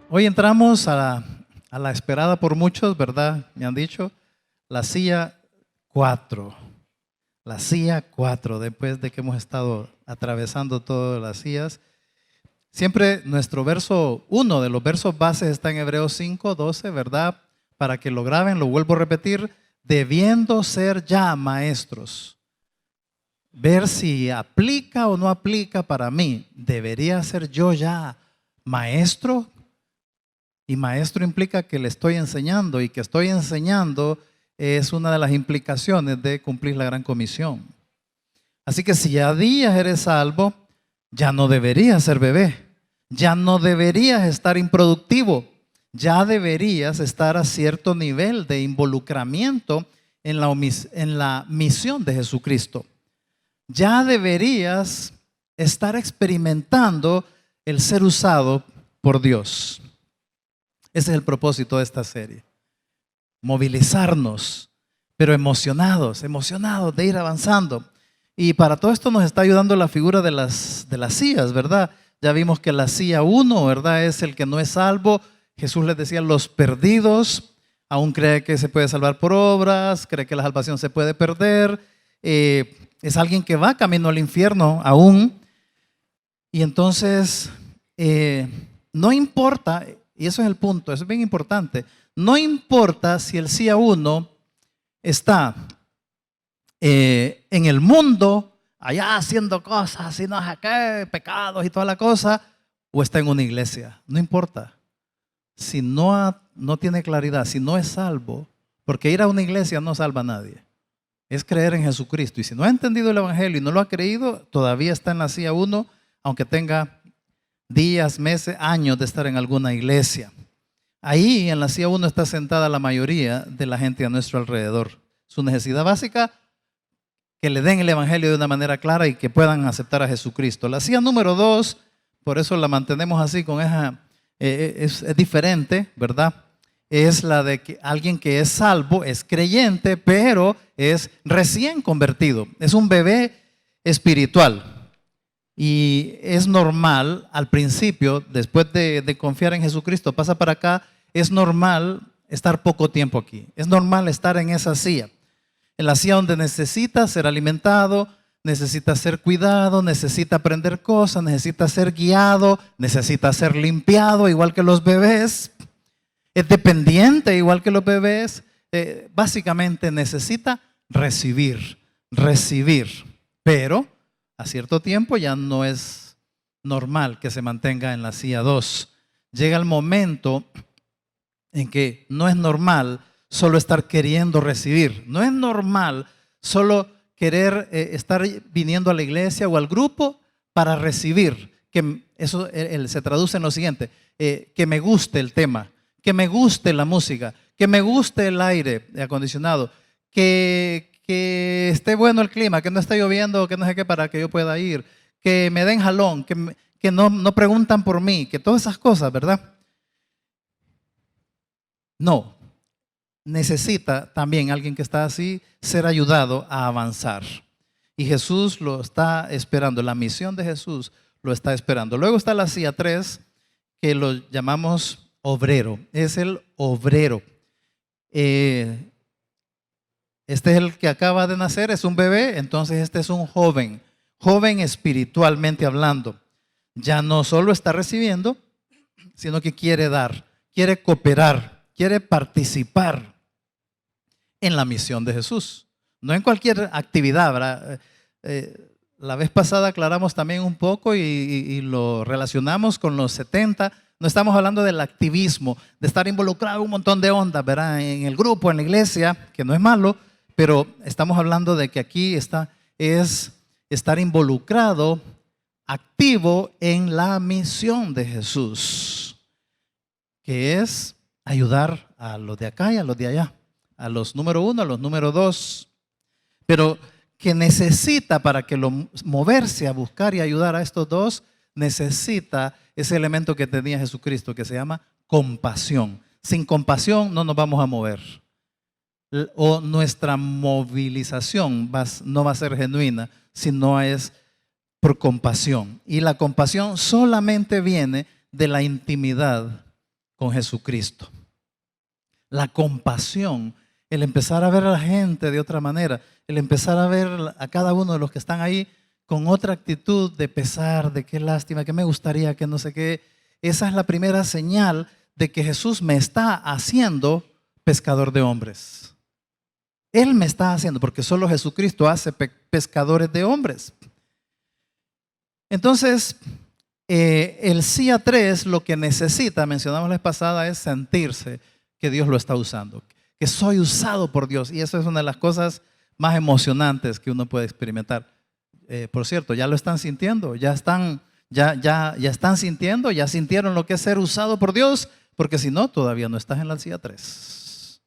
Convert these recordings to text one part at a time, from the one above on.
Hoy entramos a la esperada por muchos, ¿verdad? Me han dicho, la silla 4. La silla 4, después de que hemos estado atravesando todas las sillas. Siempre nuestro verso, uno de los versos bases está en Hebreos 5:12, ¿verdad? Para que lo graben, lo vuelvo a repetir, debiendo ser ya maestros. Ver si aplica o no aplica para mí. ¿Debería ser yo ya maestro? Y maestro implica que le estoy enseñando, y que estoy enseñando es una de las implicaciones de cumplir la gran comisión. Así que si ya días eres salvo, ya no deberías ser bebé, ya no deberías estar improductivo, ya deberías estar a cierto nivel de involucramiento en la misión de Jesucristo. Ya deberías estar experimentando el ser usado por Dios. Ese es el propósito de esta serie. Movilizarnos, pero emocionados de ir avanzando. Y para todo esto nos está ayudando la figura de las sillas, ¿verdad? Ya vimos que la silla 1, ¿verdad? Es el que no es salvo. Jesús les decía, los perdidos, aún cree que se puede salvar por obras, cree que la salvación se puede perder. Es alguien que va camino al infierno aún. Y entonces, no importa, y eso es el punto, eso es bien importante, no importa si el silla 1 está en el mundo, allá haciendo cosas, y no sé qué, pecados y toda la cosa, o está en una iglesia, no importa. Si no tiene claridad, si no es salvo, porque ir a una iglesia no salva a nadie, es creer en Jesucristo. Y si no ha entendido el evangelio y no lo ha creído, todavía está en la silla 1, aunque tenga días, meses, años de estar en alguna iglesia. Ahí en la silla 1 está sentada la mayoría de la gente a nuestro alrededor. Su necesidad básica, que le den el evangelio de una manera clara y que puedan aceptar a Jesucristo. La silla número 2, por eso la mantenemos así con esa, es diferente, ¿verdad? Es la de que alguien que es salvo, es creyente, pero es recién convertido. Es un bebé espiritual. Y es normal al principio, después de confiar en Jesucristo, pasa para acá, es normal estar poco tiempo aquí. Es normal estar en esa silla. En la silla donde necesita ser alimentado, necesita ser cuidado, necesita aprender cosas, necesita ser guiado, necesita ser limpiado, igual que los bebés. Es dependiente, igual que los bebés. Básicamente necesita recibir. Pero a cierto tiempo ya no es normal que se mantenga en la silla 2. Llega el momento en que no es normal solo estar queriendo recibir. No es normal solo querer estar viniendo a la iglesia o al grupo para recibir. Que eso se traduce en lo siguiente, que me guste el tema, que me guste la música, que me guste el aire acondicionado, que esté bueno el clima, que no esté lloviendo, que no sé qué, para que yo pueda ir, que me den jalón, que no preguntan por mí, que todas esas cosas, ¿verdad? No, necesita también alguien que está así ser ayudado a avanzar. Y Jesús lo está esperando, la misión de Jesús lo está esperando. Luego está la silla 3, que lo llamamos obrero, es el obrero. Este es el que acaba de nacer, es un bebé, entonces este es un joven espiritualmente hablando. Ya no solo está recibiendo, sino que quiere dar, quiere cooperar, quiere participar en la misión de Jesús. No en cualquier actividad, ¿verdad? La vez pasada aclaramos también un poco y lo relacionamos con los 70. No estamos hablando del activismo, de estar involucrado en un montón de ondas, ¿verdad? En el grupo, en la iglesia, que no es malo, pero estamos hablando de que aquí es estar involucrado, activo en la misión de Jesús, que es ayudar a los de acá y a los de allá, a los número 1, a los número 2, pero que necesita para que moverse a buscar y ayudar a estos dos, necesita ese elemento que tenía Jesucristo, que se llama compasión. Sin compasión no nos vamos a mover. O nuestra movilización no va a ser genuina si no es por compasión. Y la compasión solamente viene de la intimidad con Jesucristo. La compasión, el empezar a ver a la gente de otra manera, el empezar a ver a cada uno de los que están ahí con otra actitud de pesar, de qué lástima, que me gustaría, que no sé qué. Esa es la primera señal de que Jesús me está haciendo pescador de hombres. Él me está haciendo, porque solo Jesucristo hace pescadores de hombres. Entonces, el sí a 3 lo que necesita, mencionamos la vez pasada, es sentirse que Dios lo está usando, que soy usado por Dios. Y eso es una de las cosas más emocionantes que uno puede experimentar. Por cierto, ya lo están sintiendo, ya están sintiendo, ya sintieron lo que es ser usado por Dios, porque si no, todavía no estás en la silla 3.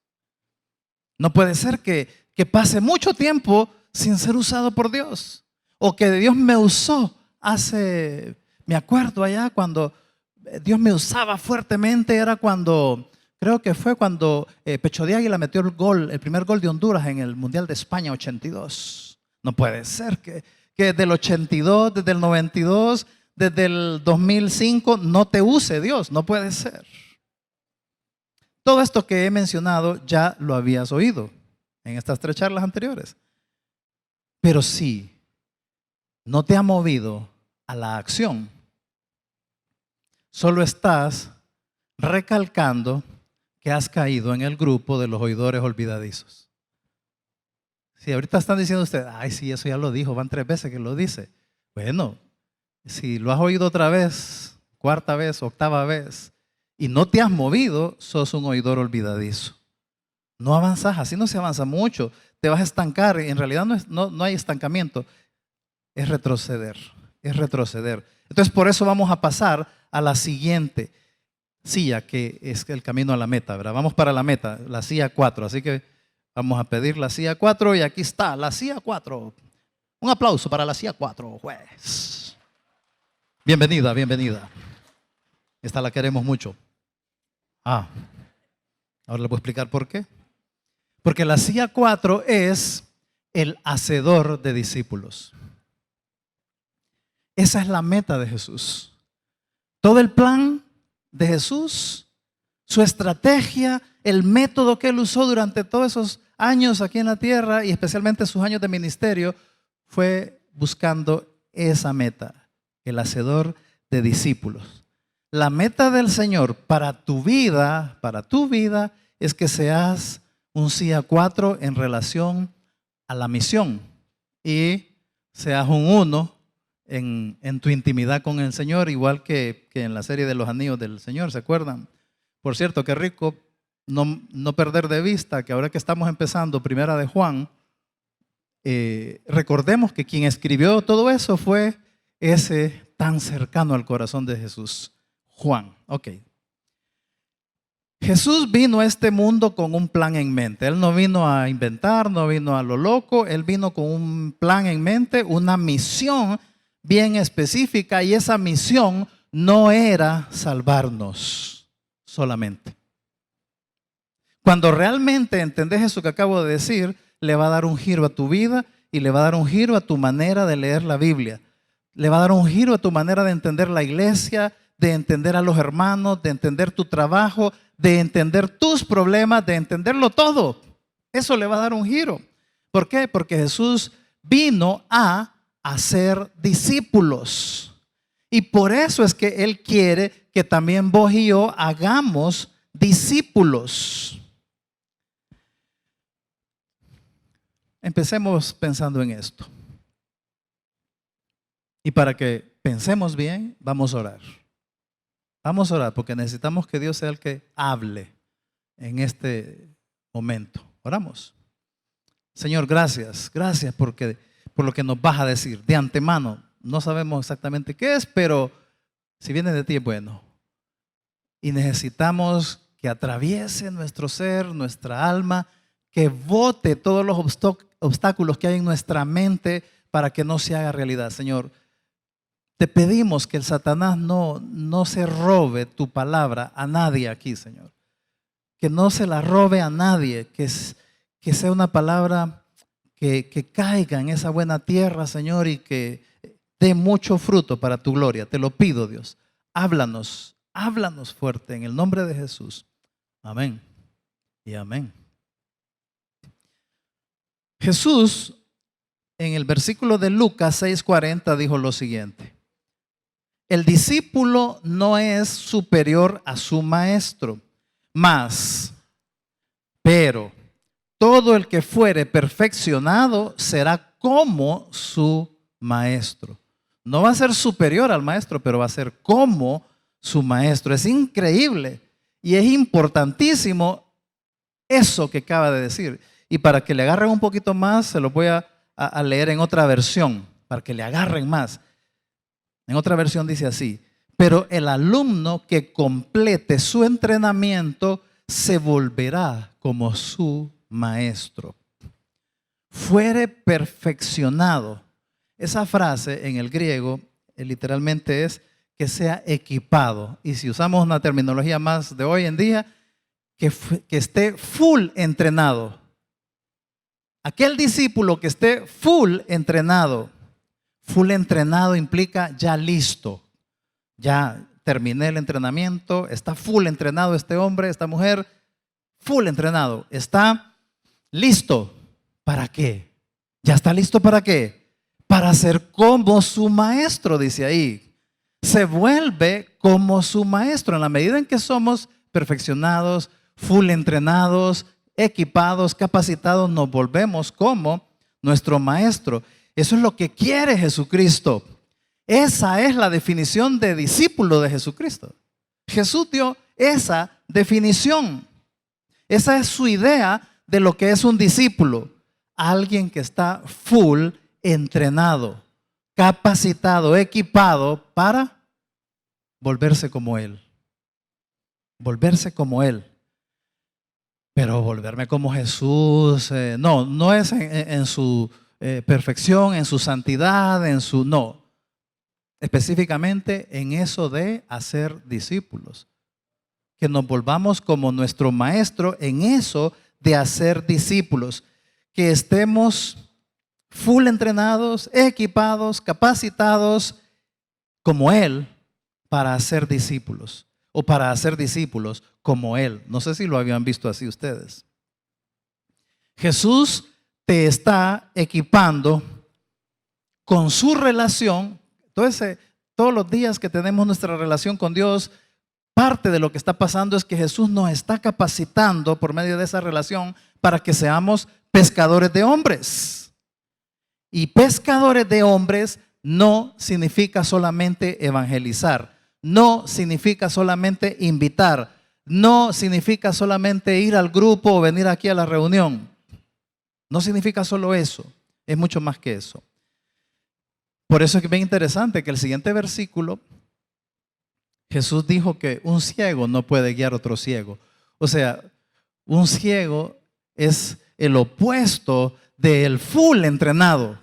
No puede ser que pase mucho tiempo sin ser usado por Dios, o que Dios me usó me acuerdo allá cuando Dios me usaba fuertemente, era cuando, creo que fue cuando Pecho de Águila metió el primer gol de Honduras en el Mundial de España 82. No puede ser que desde el 82, desde el 92, desde el 2005 no te use Dios, no puede ser. Todo esto que he mencionado ya lo habías oído en estas 3 charlas anteriores. Pero sí, no te ha movido a la acción. Solo estás recalcando que has caído en el grupo de los oidores olvidadizos. Si ahorita están diciendo ustedes, ay, sí, eso ya lo dijo, van 3 veces que lo dice. Bueno, si lo has oído otra vez, 4ª vez, 8ª vez, y no te has movido, sos un oidor olvidadizo. No avanzas, así no se avanza mucho, te vas a estancar. En realidad no hay estancamiento, es retroceder, es retroceder. Entonces por eso vamos a pasar a la siguiente silla, que es el camino a la meta, ¿verdad? Vamos para la meta, la silla 4, así que vamos a pedir la silla 4 y aquí está, la silla 4. Un aplauso para la silla 4, juez. Bienvenida, bienvenida. Esta la queremos mucho. Ahora les voy a explicar por qué. Porque la silla 4 es el hacedor de discípulos. Esa es la meta de Jesús. Todo el plan de Jesús, su estrategia, el método que Él usó durante todos esos años aquí en la tierra y especialmente sus años de ministerio, fue buscando esa meta, el hacedor de discípulos. La meta del Señor para tu vida, es que seas un silla 4 en relación a la misión y seas un 1 en tu intimidad con el Señor, igual que en la serie de los anillos del Señor, ¿se acuerdan? Por cierto, qué rico no perder de vista que ahora que estamos empezando Primera de Juan, recordemos que quien escribió todo eso fue ese tan cercano al corazón de Jesús, Juan. Ok. Jesús vino a este mundo con un plan en mente. Él no vino a inventar, no vino a lo loco. Él vino con un plan en mente, una misión bien específica, y esa misión no era salvarnos solamente. Cuando realmente entendés eso que acabo de decir, le va a dar un giro a tu vida y le va a dar un giro a tu manera de leer la Biblia. Le va a dar un giro a tu manera de entender la iglesia, de entender a los hermanos, de entender tu trabajo, de entender tus problemas, de entenderlo todo. Eso le va a dar un giro. ¿Por qué? Porque Jesús vino a hacer discípulos. Y por eso es que Él quiere que también vos y yo hagamos discípulos. Empecemos pensando en esto. Y para que pensemos bien, vamos a orar. Vamos a orar porque necesitamos que Dios sea el que hable en este momento. Oramos. Señor, gracias. Gracias por lo que nos vas a decir. De antemano, no sabemos exactamente qué es, pero si viene de ti es bueno. Y necesitamos que atraviese nuestro ser, nuestra alma, que bote todos los obstáculos que hay en nuestra mente para que no se haga realidad. Señor, te pedimos que el Satanás no se robe tu palabra a nadie aquí, Señor. Que no se la robe a nadie, que sea una palabra que caiga en esa buena tierra, Señor, y que dé mucho fruto para tu gloria. Te lo pido, Dios. Háblanos Háblanos fuerte en el nombre de Jesús. Amén y amén. Jesús en el versículo de Lucas 6:40 dijo lo siguiente: el discípulo no es superior a su maestro, pero todo el que fuere perfeccionado será como su maestro. No va a ser superior al maestro, pero va a ser como su maestro. Es increíble y es importantísimo eso que acaba de decir. Y para que le agarren un poquito más, se lo voy a leer en otra versión, para que le agarren más. En otra versión dice así: pero el alumno que complete su entrenamiento se volverá como su maestro. Fuere perfeccionado. Esa frase en el griego literalmente es que sea equipado. Y si usamos una terminología más de hoy en día, que esté full entrenado. Aquel discípulo que esté full entrenado implica ya listo. Ya terminé el entrenamiento, está full entrenado este hombre, esta mujer, full entrenado. Está listo. ¿Para qué? ¿Ya está listo para qué? Para ser como su maestro, dice ahí. Se vuelve como su maestro. En la medida en que somos perfeccionados, full entrenados, equipados, capacitados, nos volvemos como nuestro maestro. Eso es lo que quiere Jesucristo. Esa es la definición de discípulo de Jesucristo. Jesús dio esa definición. Esa es su idea de lo que es un discípulo. Alguien que está full entrenado, capacitado, equipado para volverse como Él. Volverse como Él. Pero volverme como Jesús, no es en su perfección, en su santidad, no. Específicamente en eso de hacer discípulos. Que nos volvamos como nuestro maestro en eso de hacer discípulos. Que estemos full entrenados, equipados, capacitados como Él para hacer discípulos. O para hacer discípulos como Él. No sé si lo habían visto así ustedes. Jesús te está equipando con su relación. Entonces, todos los días que tenemos nuestra relación con Dios, parte de lo que está pasando es que Jesús nos está capacitando por medio de esa relación para que seamos pescadores de hombres. Y pescadores de hombres no significa solamente evangelizar, no significa solamente invitar, no significa solamente ir al grupo o venir aquí a la reunión. No significa solo eso, es mucho más que eso. Por eso es bien interesante que el siguiente versículo, Jesús dijo que un ciego no puede guiar a otro ciego. O sea, un ciego es el opuesto del full entrenado.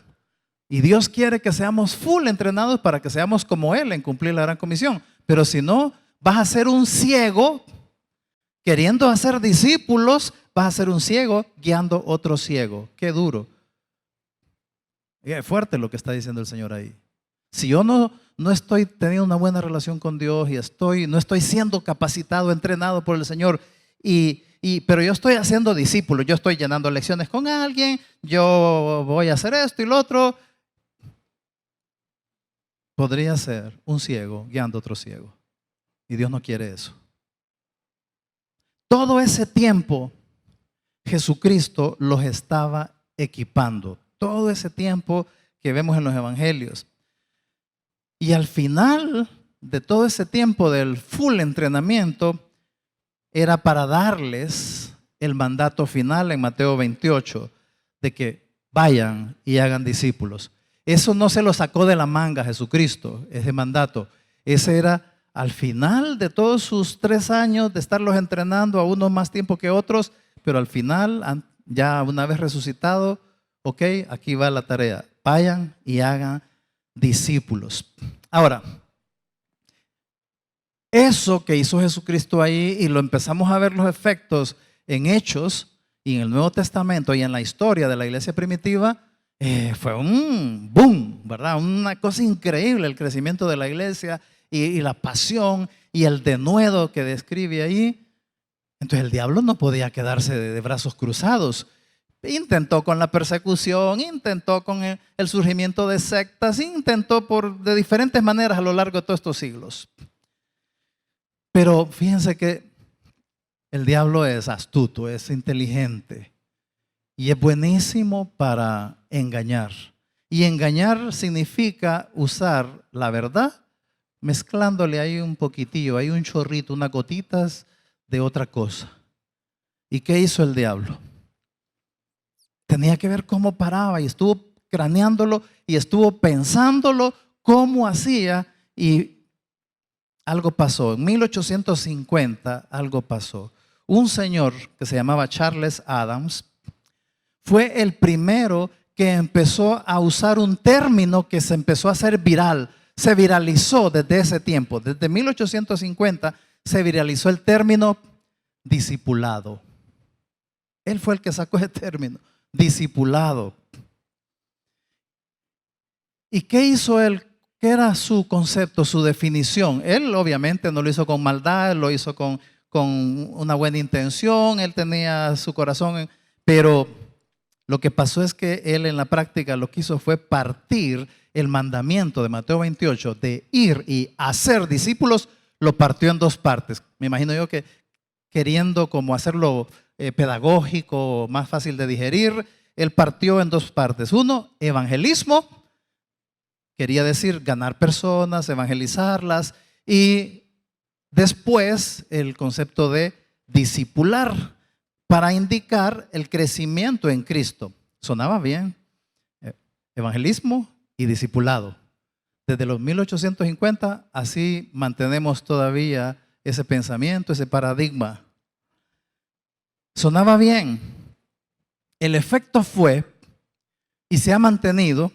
Y Dios quiere que seamos full entrenados para que seamos como Él en cumplir la gran comisión. Pero si no, vas a ser un ciego queriendo hacer discípulos, vas a ser un ciego guiando otro ciego. Qué duro. Es fuerte lo que está diciendo el Señor ahí. Si yo no estoy teniendo una buena relación con Dios y no estoy siendo capacitado, entrenado por el Señor, pero yo estoy haciendo discípulos, yo estoy llenando lecciones con alguien, yo voy a hacer esto y lo otro, podría ser un ciego guiando a otro ciego. Y Dios no quiere eso. Todo ese tiempo Jesucristo los estaba equipando. Todo ese tiempo que vemos en los evangelios. Y al final de todo ese tiempo del full entrenamiento, era para darles el mandato final en Mateo 28, de que vayan y hagan discípulos. Eso no se lo sacó de la manga Jesucristo, ese mandato. Ese era al final de todos sus 3 años de estarlos entrenando, a unos más tiempo que otros, pero al final, ya una vez resucitado, ok, aquí va la tarea. Vayan y hagan discípulos. Ahora, eso que hizo Jesucristo ahí, y lo empezamos a ver los efectos en Hechos y en el Nuevo Testamento y en la historia de la iglesia primitiva, fue un boom, ¿verdad? Una cosa increíble el crecimiento de la iglesia y la pasión y el denuedo que describe ahí. Entonces el diablo no podía quedarse de brazos cruzados. Intentó con la persecución, intentó con el surgimiento de sectas, intentó de diferentes maneras a lo largo de todos estos siglos. Pero fíjense que el diablo es astuto, es inteligente y es buenísimo para engañar. Y engañar significa usar la verdad mezclándole ahí un poquitillo, hay un chorrito, unas gotitas de otra cosa. ¿Y qué hizo el diablo? Tenía que ver cómo paraba y estuvo craneándolo y estuvo pensándolo cómo hacía y algo pasó. En 1850 algo pasó. Un señor que se llamaba Charles Adams fue el primero que empezó a usar un término que se empezó a hacer viral. Se viralizó desde ese tiempo. Desde 1850 se viralizó el término discipulado. Él fue el que sacó ese término, discipulado. ¿Y qué hizo él? ¿Qué era su concepto, su definición? Él obviamente no lo hizo con maldad, lo hizo con una buena intención, él tenía su corazón, pero lo que pasó es que él en la práctica lo que hizo fue partir el mandamiento de Mateo 28 de ir y hacer discípulos, lo partió en dos partes. Me imagino yo que queriendo como hacerlo pedagógico, más fácil de digerir, él partió en dos partes. Uno, evangelismo, quería decir ganar personas, evangelizarlas, y después el concepto de discipular, para indicar el crecimiento en Cristo. Sonaba bien, evangelismo y discipulado. Desde los 1850 así mantenemos todavía ese pensamiento, ese paradigma. Sonaba bien. El efecto fue, y se ha mantenido,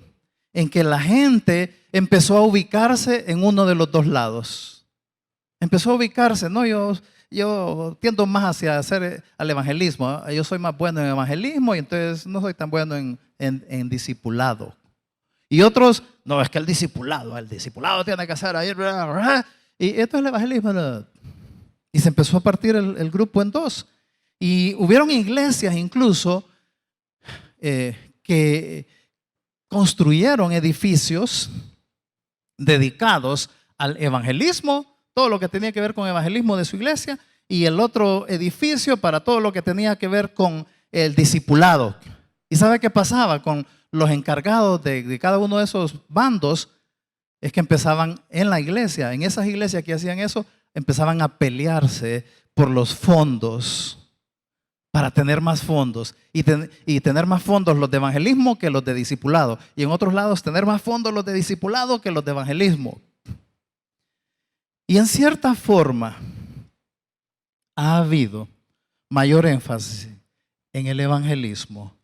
en que la gente empezó a ubicarse en uno de los dos lados. Empezó a ubicarse, ¿no? Yo tiendo más hacia hacer al evangelismo. Yo soy más bueno en evangelismo y entonces no soy tan bueno en discipulado. Y otros, no, es que el discipulado tiene que hacer ahí. Y esto es el evangelismo. Y se empezó a partir el grupo en dos. Y hubieron iglesias incluso que construyeron edificios dedicados al evangelismo, todo lo que tenía que ver con evangelismo de su iglesia, y el otro edificio para todo lo que tenía que ver con el discipulado. ¿Y sabe qué pasaba con los encargados de cada uno de esos bandos? Es que empezaban en la iglesia, en esas iglesias que hacían eso, empezaban a pelearse por los fondos, para tener más fondos y tener más fondos los de evangelismo que los de discipulado, y en otros lados tener más fondos los de discipulado que los de evangelismo. Y en cierta forma ha habido mayor énfasis en el evangelismo,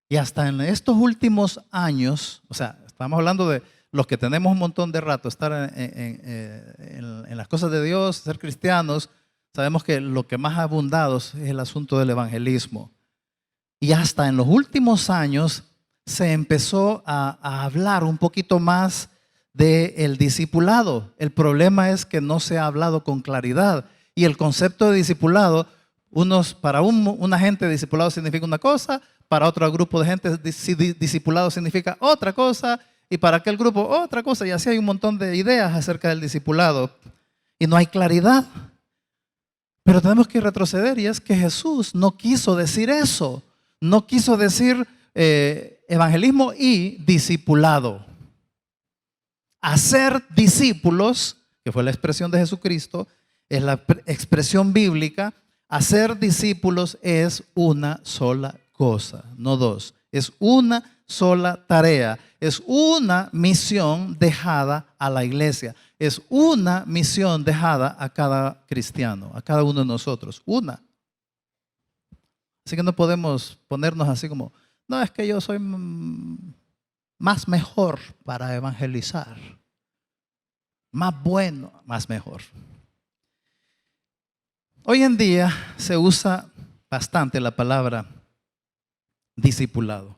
y hasta en estos últimos años, o sea, estamos hablando de los que tenemos un montón de rato estar en las cosas de Dios, ser cristianos. Sabemos que lo que más ha abundado es el asunto del evangelismo. Y hasta en los últimos años se empezó a hablar un poquito más del discipulado. El problema es que no se ha hablado con claridad. Y el concepto de discipulado, para una gente discipulado significa una cosa, para otro grupo de gente discipulado significa otra cosa, y para aquel grupo otra cosa. Y así hay un montón de ideas acerca del discipulado. Y no hay claridad. Pero tenemos que retroceder, y es que Jesús no quiso decir eso. No quiso decir evangelismo y discipulado. Hacer discípulos, que fue la expresión de Jesucristo, es la expresión bíblica. Hacer discípulos es una sola cosa, no dos. Es una sola tarea. Es una misión dejada a la iglesia. Es una misión dejada a cada cristiano, a cada uno de nosotros. Una. Así que no podemos ponernos así como, no, es que yo soy más mejor para evangelizar. Más bueno, más mejor. Hoy en día se usa bastante la palabra discipulado,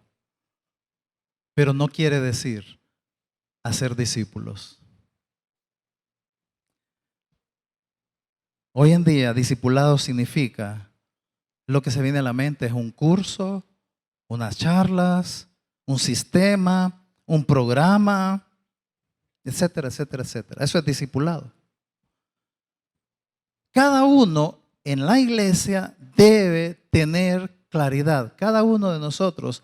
pero no quiere decir hacer discípulos. Hoy en día, discipulado significa, lo que se viene a la mente es un curso, unas charlas, un sistema, un programa, etcétera, etcétera, etcétera. Eso es discipulado. Cada uno en la iglesia debe tener claridad. Cada uno de nosotros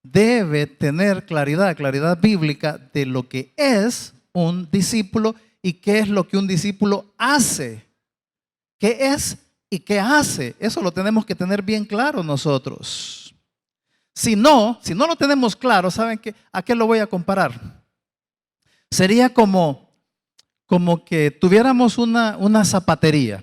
debe tener claridad bíblica de lo que es un discípulo y qué es lo que un discípulo hace. ¿Qué es y qué hace? Eso lo tenemos que tener bien claro nosotros. Si no lo tenemos claro, ¿saben qué? ¿A qué lo voy a comparar? Sería como que tuviéramos una zapatería.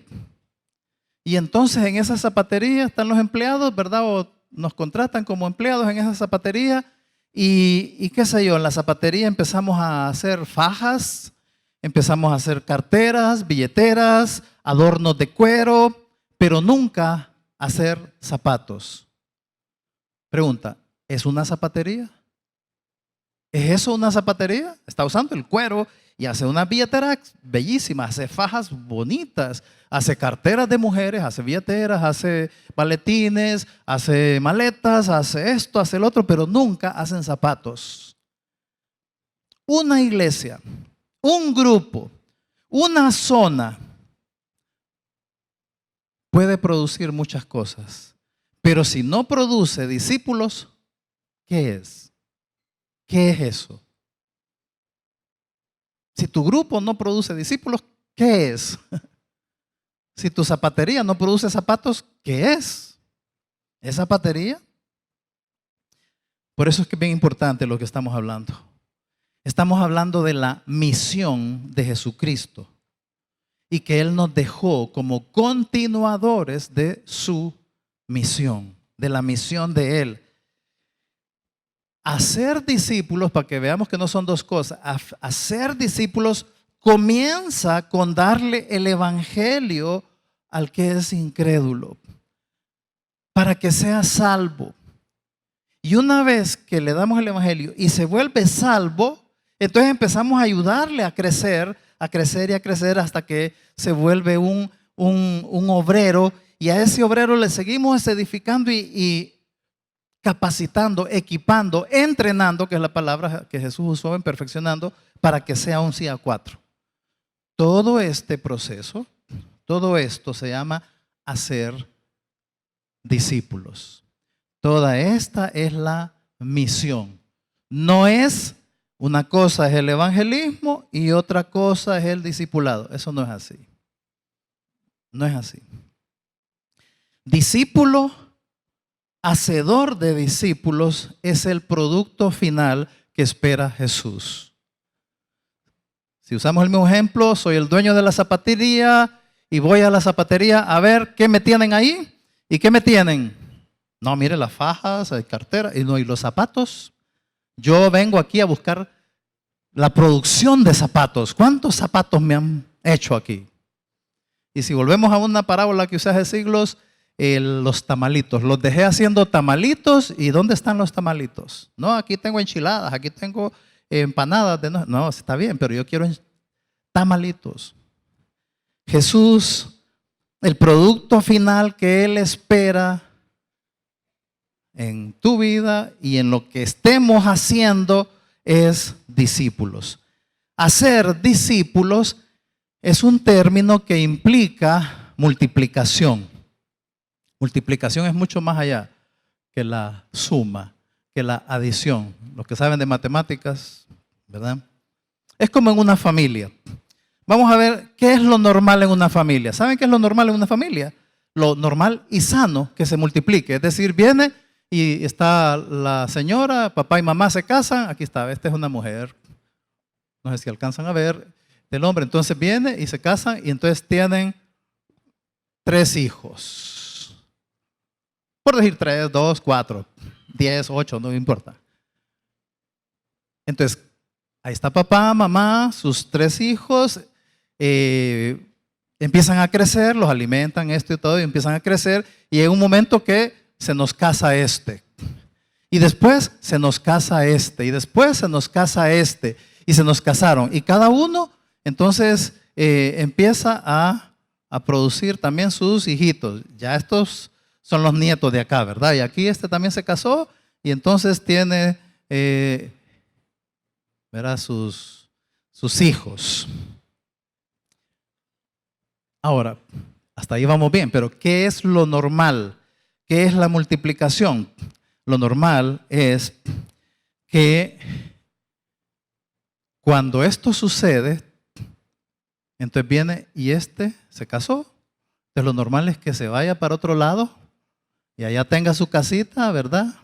Y entonces en esa zapatería están los empleados, ¿verdad? O nos contratan como empleados en esa zapatería. Y qué sé yo, en la zapatería empezamos a hacer fajas, empezamos a hacer carteras, billeteras, adornos de cuero, pero nunca hacer zapatos. Pregunta, ¿es una zapatería? ¿Es eso una zapatería? Está usando el cuero y hace una billetera bellísima, hace fajas bonitas, hace carteras de mujeres, hace billeteras, hace maletines, hace maletas, hace esto, hace el otro, pero nunca hacen zapatos. Una iglesia, un grupo, una zona puede producir muchas cosas, pero si no produce discípulos, ¿qué es? ¿Qué es eso? Si tu grupo no produce discípulos, ¿qué es? Si tu zapatería no produce zapatos, ¿qué es? ¿Es zapatería? Por eso es que es bien importante lo que estamos hablando. Estamos hablando de la misión de Jesucristo y que Él nos dejó como continuadores de su misión, de la misión de Él. Hacer discípulos, para que veamos que no son dos cosas, hacer discípulos comienza con darle el evangelio al que es incrédulo, para que sea salvo. Y una vez que le damos el evangelio y se vuelve salvo, entonces empezamos a ayudarle a crecer y a crecer hasta que se vuelve un obrero, y a ese obrero le seguimos edificando y capacitando, equipando, entrenando, que es la palabra que Jesús usó en perfeccionando, para que sea un CIA4. Todo este proceso, todo esto se llama hacer discípulos. Toda esta es la misión. No es una cosa es el evangelismo y otra cosa es el discipulado. Eso no es así. No es así. Discípulo, hacedor de discípulos, es el producto final que espera Jesús. Si usamos el mismo ejemplo, soy el dueño de la zapatería y voy a la zapatería a ver qué me tienen ahí y qué me tienen. No, mire las fajas, hay cartera y los zapatos. Yo vengo aquí a buscar la producción de zapatos. ¿Cuántos zapatos me han hecho aquí? Y si volvemos a una parábola que usé hace siglos, los tamalitos. Los dejé haciendo tamalitos. ¿Y dónde están los tamalitos? No, aquí tengo enchiladas, aquí tengo empanadas. No, está bien, pero yo quiero tamalitos. Jesús, el producto final que Él espera en tu vida y en lo que estemos haciendo es discípulos. Hacer discípulos es un término que implica multiplicación. Multiplicación es mucho más allá que la suma, que la adición. Los que saben de matemáticas, ¿verdad? Es como en una familia. Vamos a ver qué es lo normal en una familia. ¿Saben qué es lo normal en una familia? Lo normal y sano que se multiplique. Es decir, viene y está la señora, papá y mamá se casan. Aquí está, esta es una mujer. No sé si alcanzan a ver el hombre. Entonces viene y se casan y entonces tienen 3 hijos. Por decir 3, 2, 4, 10, 8, no importa. Entonces, ahí está papá, mamá, sus 3 hijos. Empiezan a crecer, los alimentan, esto y todo, y empiezan a crecer. Y hay un momento que se nos casa este. Y después se nos casa este. Y después se nos casa este. Y se nos casaron. Y cada uno entonces empieza a a producir también sus hijitos. Ya estos son los nietos de acá, ¿verdad? Y aquí este también se casó y entonces tiene, ¿verdad? Sus hijos. Ahora, hasta ahí vamos bien, pero ¿qué es lo normal? ¿Qué es la multiplicación? Lo normal es que cuando esto sucede, entonces viene y este se casó. Entonces lo normal es que se vaya para otro lado y allá tenga su casita, ¿verdad?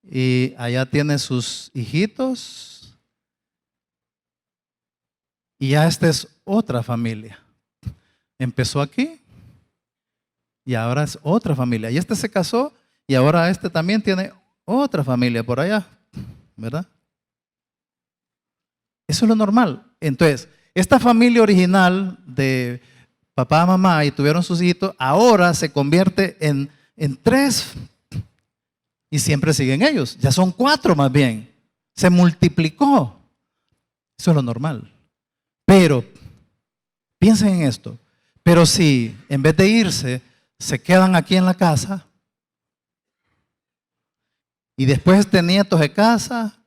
Y allá tiene sus hijitos. Y ya esta es otra familia. Empezó aquí y ahora es otra familia. Y este se casó y ahora este también tiene otra familia por allá, ¿verdad? Eso es lo normal. Entonces, esta familia original de papá, mamá y tuvieron sus hijitos, ahora se convierte en 3 y siempre siguen ellos. Ya son 4 más bien. Se multiplicó. Eso es lo normal. Pero, piensen en esto. Pero si en vez de irse, se quedan aquí en la casa y después este nieto se casa,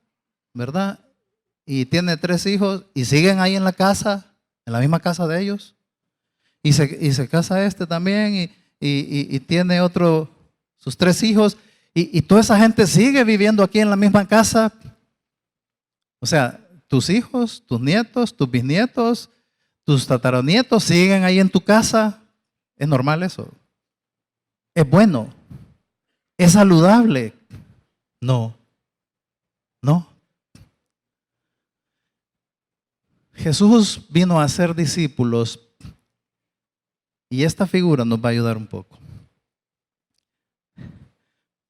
¿verdad? Y tiene 3 hijos y siguen ahí en la casa, en la misma casa de ellos. Y se casa este también y tiene sus 3 hijos. Y toda esa gente sigue viviendo aquí en la misma casa. O sea, tus hijos, tus nietos, tus bisnietos, tus tataranietos siguen ahí en tu casa. ¿Es normal eso? ¿Es bueno? ¿Es saludable? No. No. Jesús vino a hacer discípulos y esta figura nos va a ayudar un poco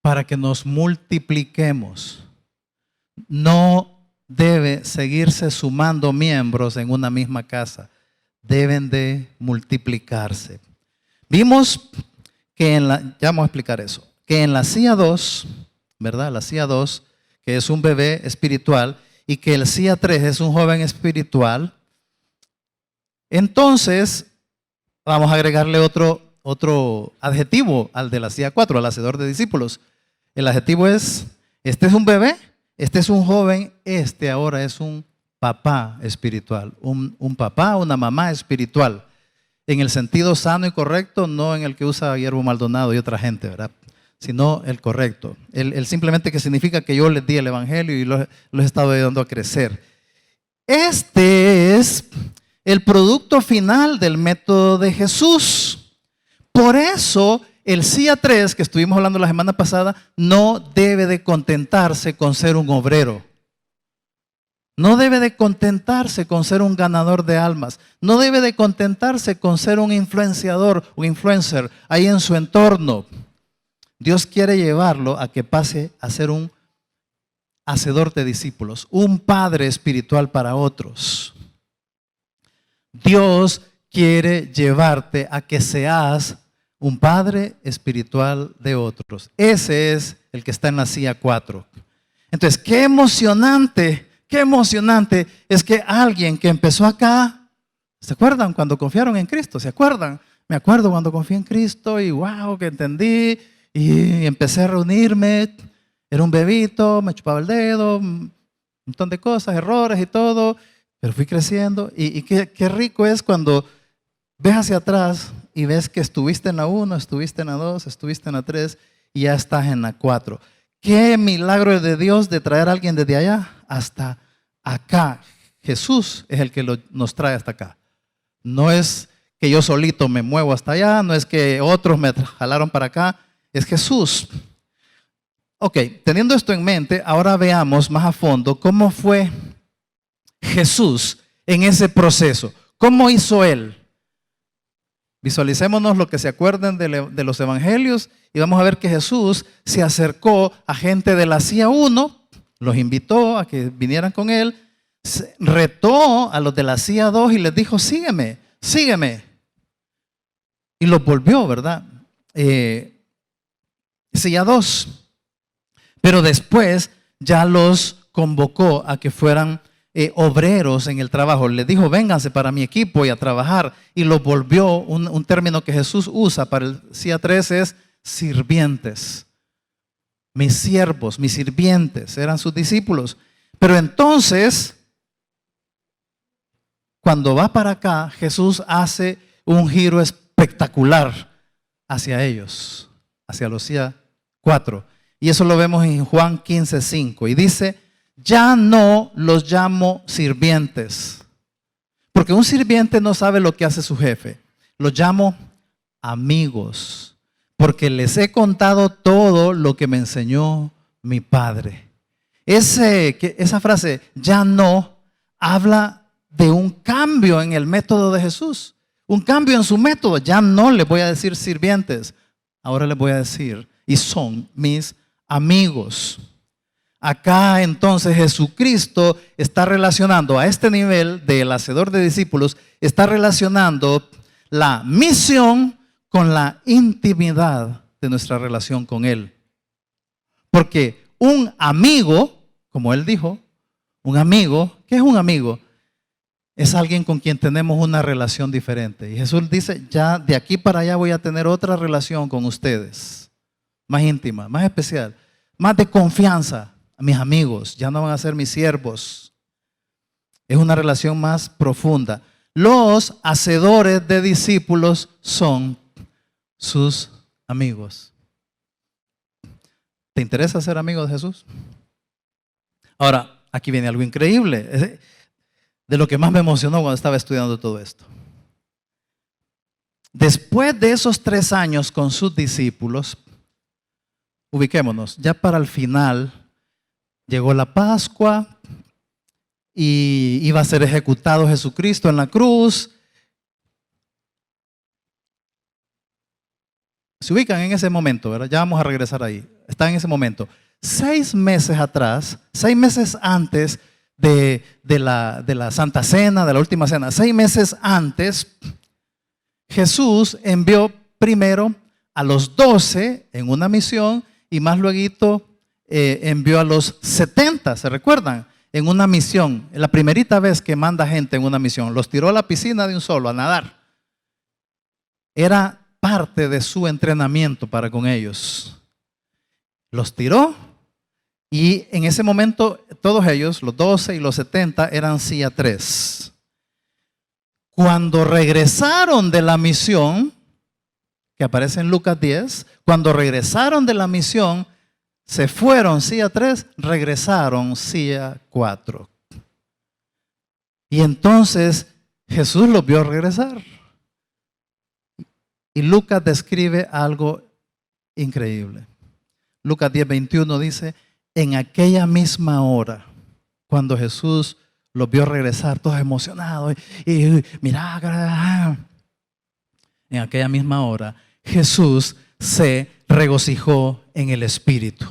para que nos multipliquemos. No debe seguirse sumando miembros en una misma casa. Deben de multiplicarse. Vimos que ya vamos a explicar eso, que en la CIA 2, ¿verdad? La CIA 2, que es un bebé espiritual, y que el CIA 3 es un joven espiritual. Entonces, vamos a agregarle otro adjetivo al de la CIA 4, al hacedor de discípulos. El adjetivo es, este es un bebé, este es un joven, este ahora es un papá espiritual, un papá, una mamá espiritual, en el sentido sano y correcto, no en el que usa Guillermo Maldonado y otra gente, ¿verdad? Sino el correcto. El simplemente que significa que yo les di el evangelio y los he estado ayudando a crecer. Este es el producto final del método de Jesús. Por eso el CIA 3, que estuvimos hablando la semana pasada, no debe de contentarse con ser un obrero. No debe de contentarse con ser un ganador de almas. No debe de contentarse con ser un influenciador, un influencer ahí en su entorno. Dios quiere llevarlo a que pase a ser un hacedor de discípulos, un padre espiritual para otros. Dios quiere llevarte a que seas un padre espiritual de otros. Ese es el que está en la CIA 4. Entonces, qué emocionante es que alguien que empezó acá, ¿se acuerdan cuando confiaron en Cristo? ¿Se acuerdan? Me acuerdo cuando confié en Cristo y wow, que entendí. Y empecé a reunirme, era un bebito, me chupaba el dedo, un montón de cosas, errores y todo, pero fui creciendo. Y qué rico es cuando ves hacia atrás y ves que estuviste en la 1, estuviste en la 2, estuviste en la 3 y ya estás en la 4. Qué milagro de Dios de traer a alguien desde allá hasta acá. Jesús es el que nos trae hasta acá. No es que yo solito me muevo hasta allá, no es que otros me jalaron para acá. Es Jesús. Ok, teniendo esto en mente, ahora veamos más a fondo cómo fue Jesús en ese proceso. ¿Cómo hizo Él? Visualicémonos lo que se acuerden de los evangelios y vamos a ver que Jesús se acercó a gente de la CIA 1, los invitó a que vinieran con Él, retó a los de la CIA 2 y les dijo, sígueme, sígueme. Y los volvió, ¿verdad? CIA 2. Pero después ya los convocó a que fueran obreros en el trabajo. Les dijo, vénganse para mi equipo y a trabajar. Y los volvió, un término que Jesús usa para el CIA 3 es sirvientes. Mis siervos, mis sirvientes, eran sus discípulos. Pero entonces, cuando va para acá, Jesús hace un giro espectacular hacia ellos, hacia los CIA 4. Y eso lo vemos en Juan 15:5. Y dice, ya no los llamo sirvientes. Porque un sirviente no sabe lo que hace su jefe. Los llamo amigos. Porque les he contado todo lo que me enseñó mi Padre. Esa frase, ya no, habla de un cambio en el método de Jesús. Un cambio en su método. Ya no les voy a decir sirvientes. Ahora les voy a decir, y son mis amigos. Acá entonces Jesucristo está relacionando a este nivel del hacedor de discípulos, está relacionando la misión con la intimidad de nuestra relación con Él. Porque un amigo, como Él dijo, un amigo, ¿qué es un amigo? Es alguien con quien tenemos una relación diferente. Y Jesús dice, ya de aquí para allá voy a tener otra relación con ustedes, más íntima, más especial, más de confianza. Mis amigos, ya no van a ser mis siervos. Es una relación más profunda. Los hacedores de discípulos son sus amigos. ¿Te interesa ser amigo de Jesús? Ahora, aquí viene algo increíble, de lo que más me emocionó cuando estaba estudiando todo esto. Después de esos 3 años con sus discípulos, ubiquémonos, ya para el final, llegó la Pascua y iba a ser ejecutado Jesucristo en la cruz. Se ubican en ese momento, ¿verdad? Ya vamos a regresar ahí. Está en ese momento. 6 meses atrás, 6 meses antes de la Santa Cena, de la Última Cena, 6 meses antes, Jesús envió primero a los 12 en una misión y más luego envió a los 70, ¿se recuerdan? En una misión, la primerita vez que manda gente en una misión, los tiró a la piscina de un solo, a nadar. Era parte de su entrenamiento para con ellos. Los tiró y en ese momento todos ellos, los 12 y los 70, eran CIA 3. Cuando regresaron de la misión, que aparece en Lucas 10, cuando regresaron de la misión, se fueron CIA 3, regresaron CIA 4. Y entonces Jesús los vio regresar. Y Lucas describe algo increíble. Lucas 10:21 dice, en aquella misma hora, cuando Jesús los vio regresar, todos emocionados, y mirá, en aquella misma hora, Jesús se regocijó en el Espíritu.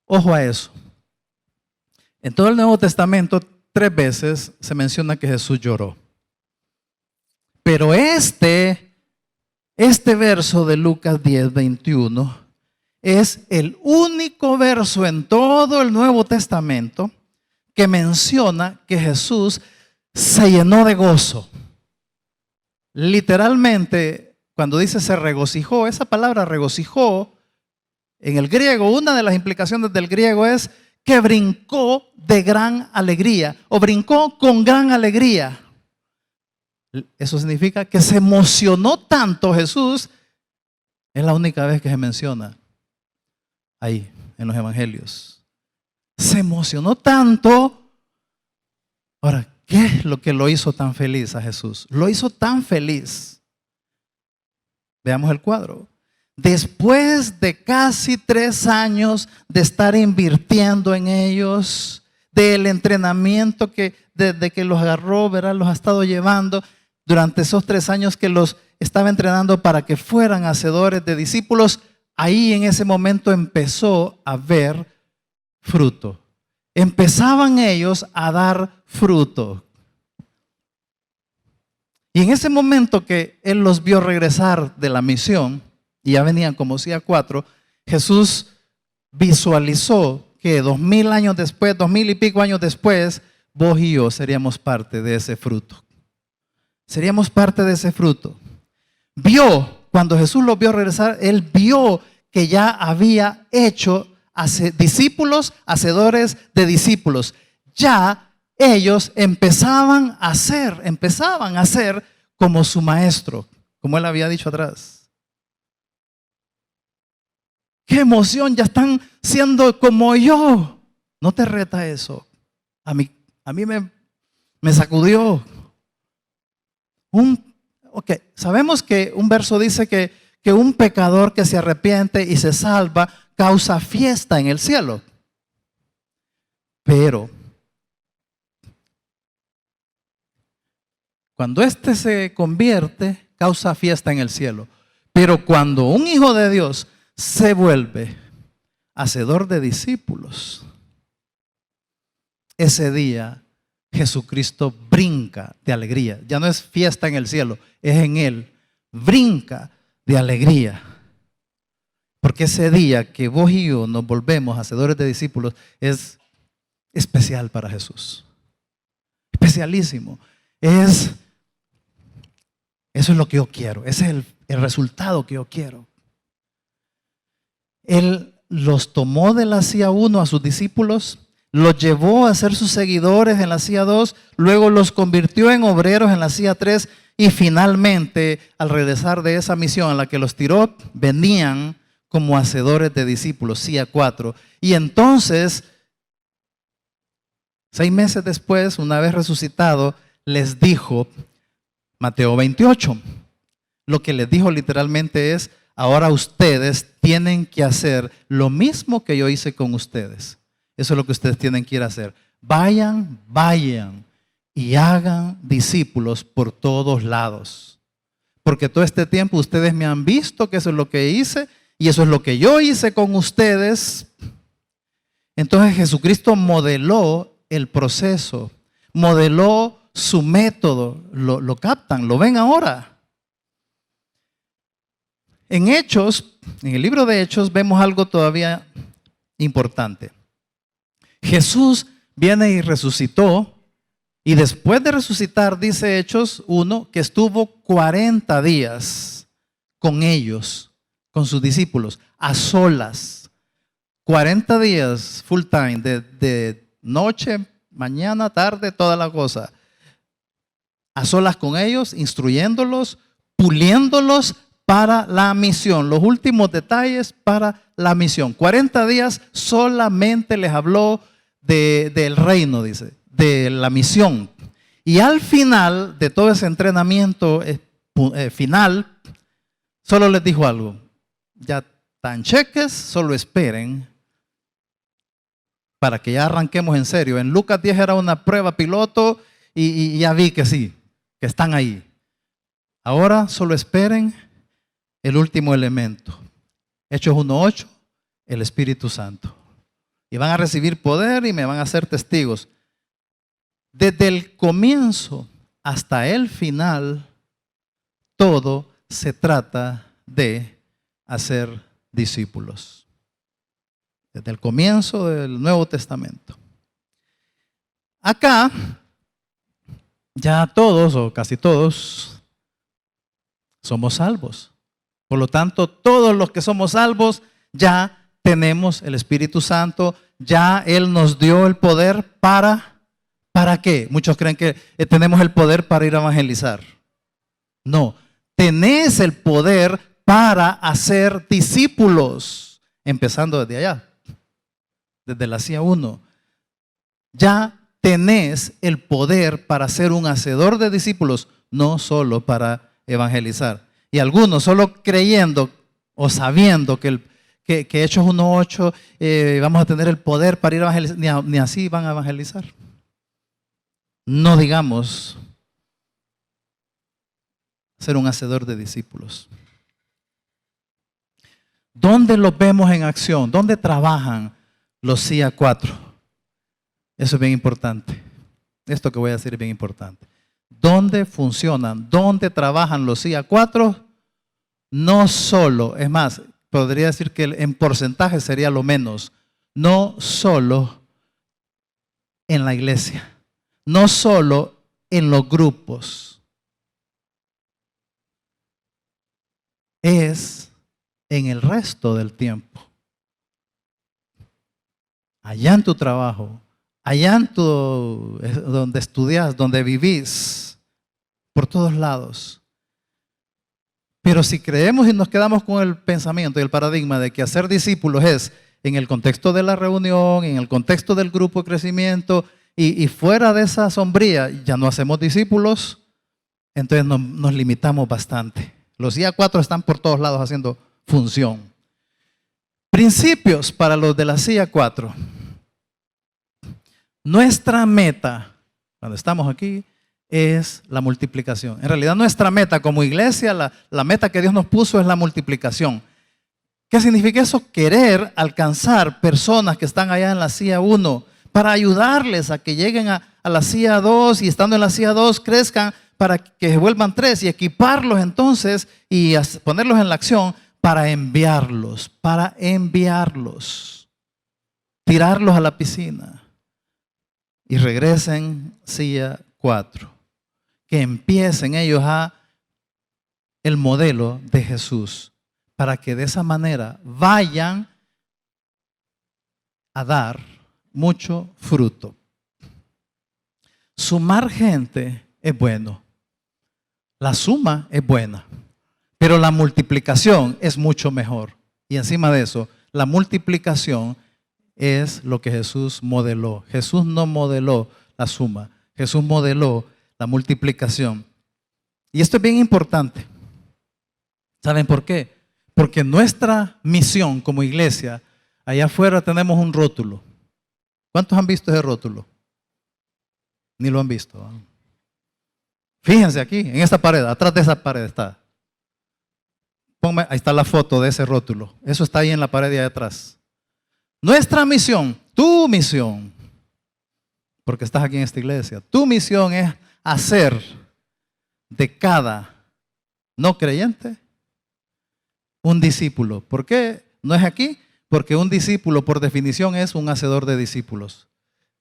Ojo a eso. En todo el Nuevo Testamento, 3 veces se menciona que Jesús lloró. Pero este verso de Lucas 10:21 es el único verso en todo el Nuevo Testamento que menciona que Jesús se llenó de gozo. Literalmente, cuando dice se regocijó, esa palabra regocijó, en el griego, una de las implicaciones del griego es que brincó de gran alegría o brincó con gran alegría. Eso significa que se emocionó tanto Jesús, es la única vez que se menciona ahí en los evangelios. Se emocionó tanto. Ahora, ¿qué es lo que lo hizo tan feliz a Jesús? Lo hizo tan feliz. Veamos el cuadro. Después de casi 3 años de estar invirtiendo en ellos, del entrenamiento que desde que los agarró, ¿verdad? Los ha estado llevando durante esos 3 años que los estaba entrenando para que fueran hacedores de discípulos, ahí en ese momento empezó a ver fruto. Empezaban ellos a dar fruto. Y en ese momento que Él los vio regresar de la misión, y ya venían como CIA 4, Jesús visualizó que 2000 años después, 2000 y pico años después, vos y yo seríamos parte de ese fruto. Seríamos parte de ese fruto. Cuando Jesús los vio regresar, Él vio que ya había hecho discípulos, hacedores de discípulos. Ya ellos empezaban a ser como su maestro, como Él había dicho atrás. ¡Qué emoción! Ya están siendo como yo. ¿No te reta eso? A mí me sacudió. Sabemos que un verso dice que un pecador que se arrepiente y se salva causa fiesta en el cielo. Pero cuando éste se convierte, causa fiesta en el cielo. Pero cuando un hijo de Dios se vuelve hacedor de discípulos, ese día Jesucristo brinca de alegría. Ya no es fiesta en el cielo, es en Él. Brinca de alegría. Porque ese día que vos y yo nos volvemos hacedores de discípulos es especial para Jesús. Especialísimo. Eso es lo que yo quiero. Ese es el resultado que yo quiero. Él los tomó de la silla 1 a sus discípulos, los llevó a ser sus seguidores en la silla 2, luego los convirtió en obreros en la silla 3 y finalmente, al regresar de esa misión a la que los tiró, venían como hacedores de discípulos, silla 4. Y entonces, 6 meses después, una vez resucitado, les dijo, Mateo 28, lo que les dijo literalmente es: ahora ustedes tienen que hacer lo mismo que yo hice con ustedes. Eso es lo que ustedes tienen que ir a hacer. Vayan y hagan discípulos por todos lados. Porque todo este tiempo ustedes me han visto que eso es lo que hice y eso es lo que yo hice con ustedes. Entonces Jesucristo modeló el proceso, modeló su método. Lo captan, lo ven ahora. En Hechos, en el libro de Hechos, vemos algo todavía importante. Jesús viene y resucitó, y después de resucitar, dice Hechos 1, que estuvo 40 días con ellos, con sus discípulos, a solas. 40 días full time, de noche, mañana, tarde, toda la cosa. A solas con ellos, instruyéndolos, puliéndolos para la misión, los últimos detalles para la misión. 40 días solamente les habló del reino, dice, de la misión. Y al final de todo ese entrenamiento final, solo les dijo algo: ya están cheques, solo esperen para que ya arranquemos en serio. En Lucas 10 era una prueba piloto y ya vi que sí, que están ahí. Ahora solo esperen el último elemento. Hechos 1:8, el Espíritu Santo. Y van a recibir poder y me van a hacer testigos. Desde el comienzo hasta el final, todo se trata de hacer discípulos. Desde el comienzo del Nuevo Testamento. Acá, ya todos o casi todos somos salvos. Por lo tanto, todos los que somos salvos ya tenemos el Espíritu Santo, ya Él nos dio el poder ¿para qué? Muchos creen que tenemos el poder para ir a evangelizar. No, tenés el poder para hacer discípulos, empezando desde allá, desde la silla 1. Ya tenés el poder para ser un hacedor de discípulos, no solo para evangelizar. Y algunos solo creyendo o sabiendo que Hechos 1:8 vamos a tener el poder para ir a evangelizar, ni así van a evangelizar. No digamos ser un hacedor de discípulos. ¿Dónde los vemos en acción? ¿Dónde trabajan los CIA 4? Eso es bien importante. Esto que voy a decir es bien importante. ¿Dónde funcionan? ¿Dónde trabajan los CIA 4? No solo, es más, podría decir que en porcentaje sería lo menos, no solo en la iglesia, no solo en los grupos, es en el resto del tiempo. Allá en tu trabajo, allá en donde estudias, donde vivís, por todos lados. Pero si creemos y nos quedamos con el pensamiento y el paradigma de que hacer discípulos es en el contexto de la reunión, en el contexto del grupo de crecimiento y fuera de esa sombría, ya no hacemos discípulos, entonces nos limitamos bastante. Los CIA4 están por todos lados haciendo función. Principios para los de la CIA4. Nuestra meta, cuando estamos aquí, es la multiplicación. En realidad nuestra meta como iglesia, la meta que Dios nos puso es la multiplicación. ¿Qué significa eso? Querer alcanzar personas que están allá en la CIA1 para ayudarles a que lleguen a la CIA2 y estando en la CIA2 crezcan para que se vuelvan 3 y equiparlos entonces y ponerlos en la acción para enviarlos, tirarlos a la piscina y regresen CIA4. Que empiecen ellos a el modelo de Jesús para que de esa manera vayan a dar mucho fruto. Sumar gente es bueno. La suma es buena. Pero la multiplicación es mucho mejor. Y encima de eso, la multiplicación es lo que Jesús modeló. Jesús no modeló la suma. Jesús modeló la multiplicación. Y esto es bien importante. ¿Saben por qué? Porque nuestra misión como iglesia, allá afuera tenemos un rótulo. ¿Cuántos han visto ese rótulo? Ni lo han visto. Fíjense aquí, en esta pared, atrás de esa pared está. Ahí está la foto de ese rótulo. Eso está ahí en la pared de allá atrás. Nuestra misión, tu misión, porque estás aquí en esta iglesia, tu misión es hacer de cada no creyente un discípulo. ¿Por qué no es aquí? Porque un discípulo por definición es un hacedor de discípulos.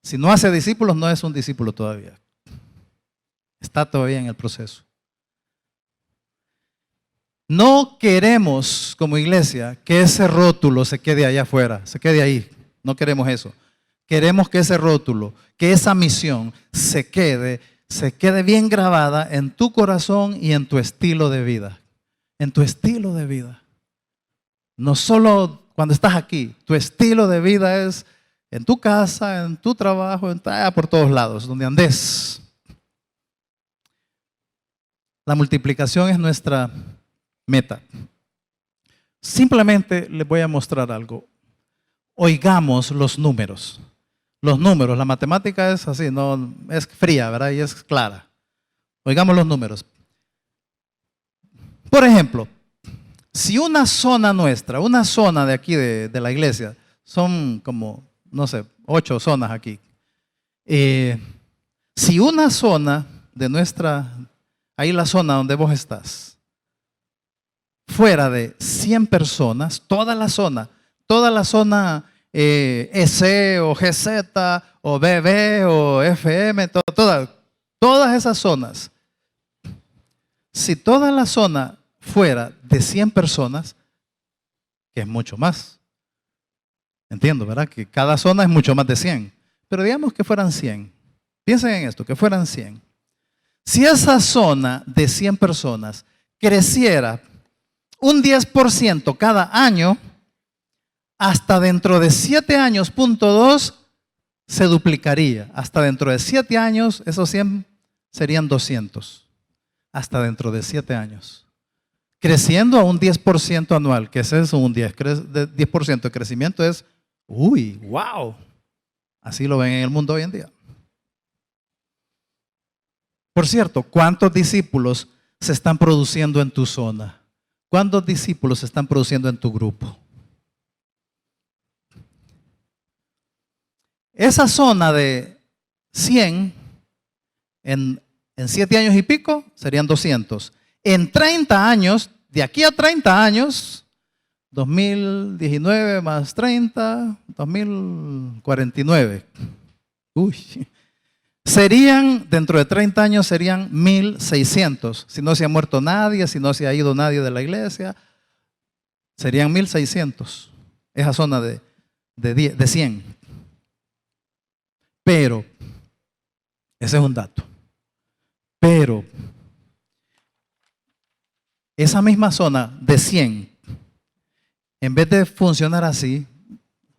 Si no hace discípulos no es un discípulo todavía. Está todavía en el proceso. No queremos como iglesia que ese rótulo se quede allá afuera, se quede ahí. No queremos eso. Queremos que ese rótulo, que esa misión se quede bien grabada en tu corazón y en tu estilo de vida. En tu estilo de vida. No solo cuando estás aquí, tu estilo de vida es en tu casa, en tu trabajo, por todos lados, donde andes. La multiplicación es nuestra meta. Simplemente les voy a mostrar algo. Oigamos los números. Los números, la matemática es así, no es fría, ¿verdad? Y es clara. Oigamos los números. Por ejemplo, si una zona nuestra, una zona de aquí de la iglesia, son como, no sé, 8 zonas aquí. Si una zona de nuestra, ahí la zona donde vos estás, fuera de 100 personas, toda la zona EC o GZ o BB o FM, todas esas zonas, si toda la zona fuera de 100 personas, que es mucho más, entiendo, ¿verdad? Que cada zona es mucho más de 100, pero digamos que fueran 100, piensen en esto, que fueran 100. Si esa zona de 100 personas creciera un 10% cada año, hasta dentro de 7 años, .2, se duplicaría. Hasta dentro de 7 años, esos 100 serían 200. Hasta dentro de 7 años. Creciendo a un 10% anual, que ese es un 10% de crecimiento es, wow. Así lo ven en el mundo hoy en día. Por cierto, ¿cuántos discípulos se están produciendo en tu zona? ¿Cuántos discípulos se están produciendo en tu grupo? Esa zona de 100 en 7 años y pico serían 200. En 30 años, de aquí a 30 años, 2019 más 30, 2049. Serían, dentro de 30 años, serían 1,600. Si no se ha muerto nadie, si no se ha ido nadie de la iglesia, serían 1,600. Esa zona de 100. Pero, ese es un dato. Pero, esa misma zona de 100, en vez de funcionar así,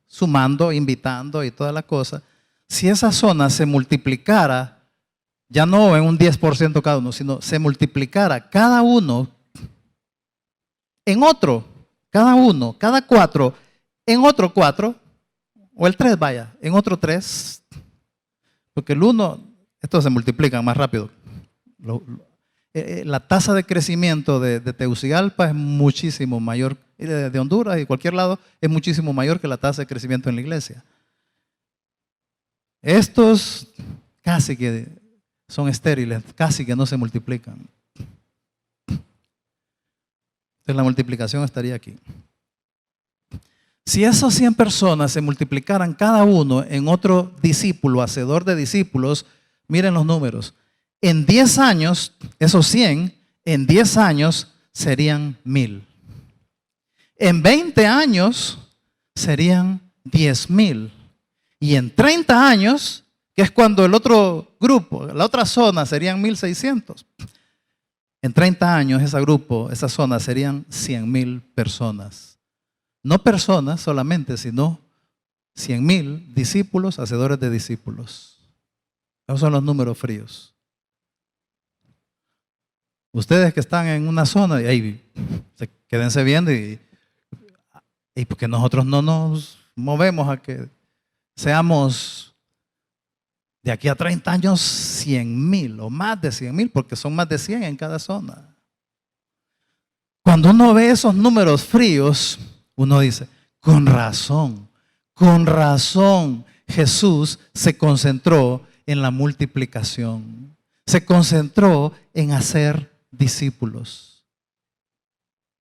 sumando, invitando y toda la cosa, si esa zona se multiplicara, ya no en un 10% cada uno, sino se multiplicara cada uno en otro, cada uno, cada 4, en otro 4, o el 3 vaya, en otro 3, porque el 1, estos se multiplican más rápido. La tasa de crecimiento de Tegucigalpa es muchísimo mayor, de Honduras y de cualquier lado, es muchísimo mayor que la tasa de crecimiento en la iglesia. Estos casi que son estériles, casi que no se multiplican. Entonces la multiplicación estaría aquí. Si esas 100 personas se multiplicaran cada uno en otro discípulo, hacedor de discípulos, miren los números. En 10 años, esos 100, en 10 años serían 1,000. En 20 años serían 10,000. Y en 30 años, que es cuando el otro grupo, la otra zona serían 1,600. En 30 años esa zona serían 100,000 personas. No personas solamente, sino 100,000 discípulos, hacedores de discípulos. Esos son los números fríos. Ustedes que están en una zona, y ahí quédense viendo y porque nosotros no nos movemos a que seamos de aquí a 30 años 100,000 o más de 100,000, porque son más de 100 en cada zona. Cuando uno ve esos números fríos, uno dice, con razón Jesús se concentró en la multiplicación, se concentró en hacer discípulos.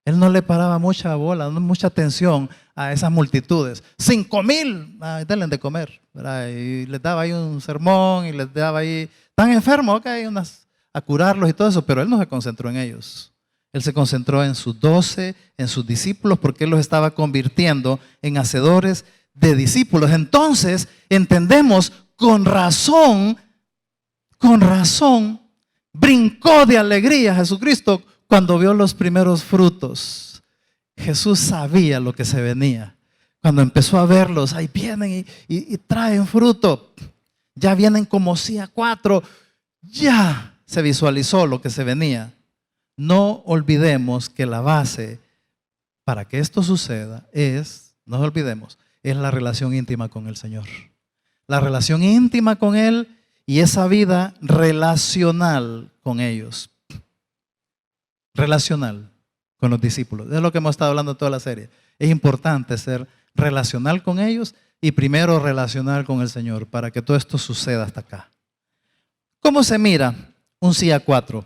Él no le paraba mucha bola, mucha atención a esas multitudes. 5,000, denle de comer, ¿verdad? Y les daba ahí un sermón y les daba ahí, están enfermos, a curarlos y todo eso, pero él no se concentró en ellos. Él se concentró en sus 12, en sus discípulos, porque él los estaba convirtiendo en hacedores de discípulos. Entonces entendemos con razón, brincó de alegría Jesucristo cuando vio los primeros frutos. Jesús sabía lo que se venía. Cuando empezó a verlos, ahí vienen y traen fruto. Ya vienen como si a 4. Ya se visualizó lo que se venía. No olvidemos que la base para que esto suceda no olvidemos, es la relación íntima con el Señor. La relación íntima con Él y esa vida relacional con ellos. Relacional con los discípulos. Es lo que hemos estado hablando toda la serie. Es importante ser relacional con ellos y primero relacional con el Señor para que todo esto suceda hasta acá. ¿Cómo se mira un sí a 4?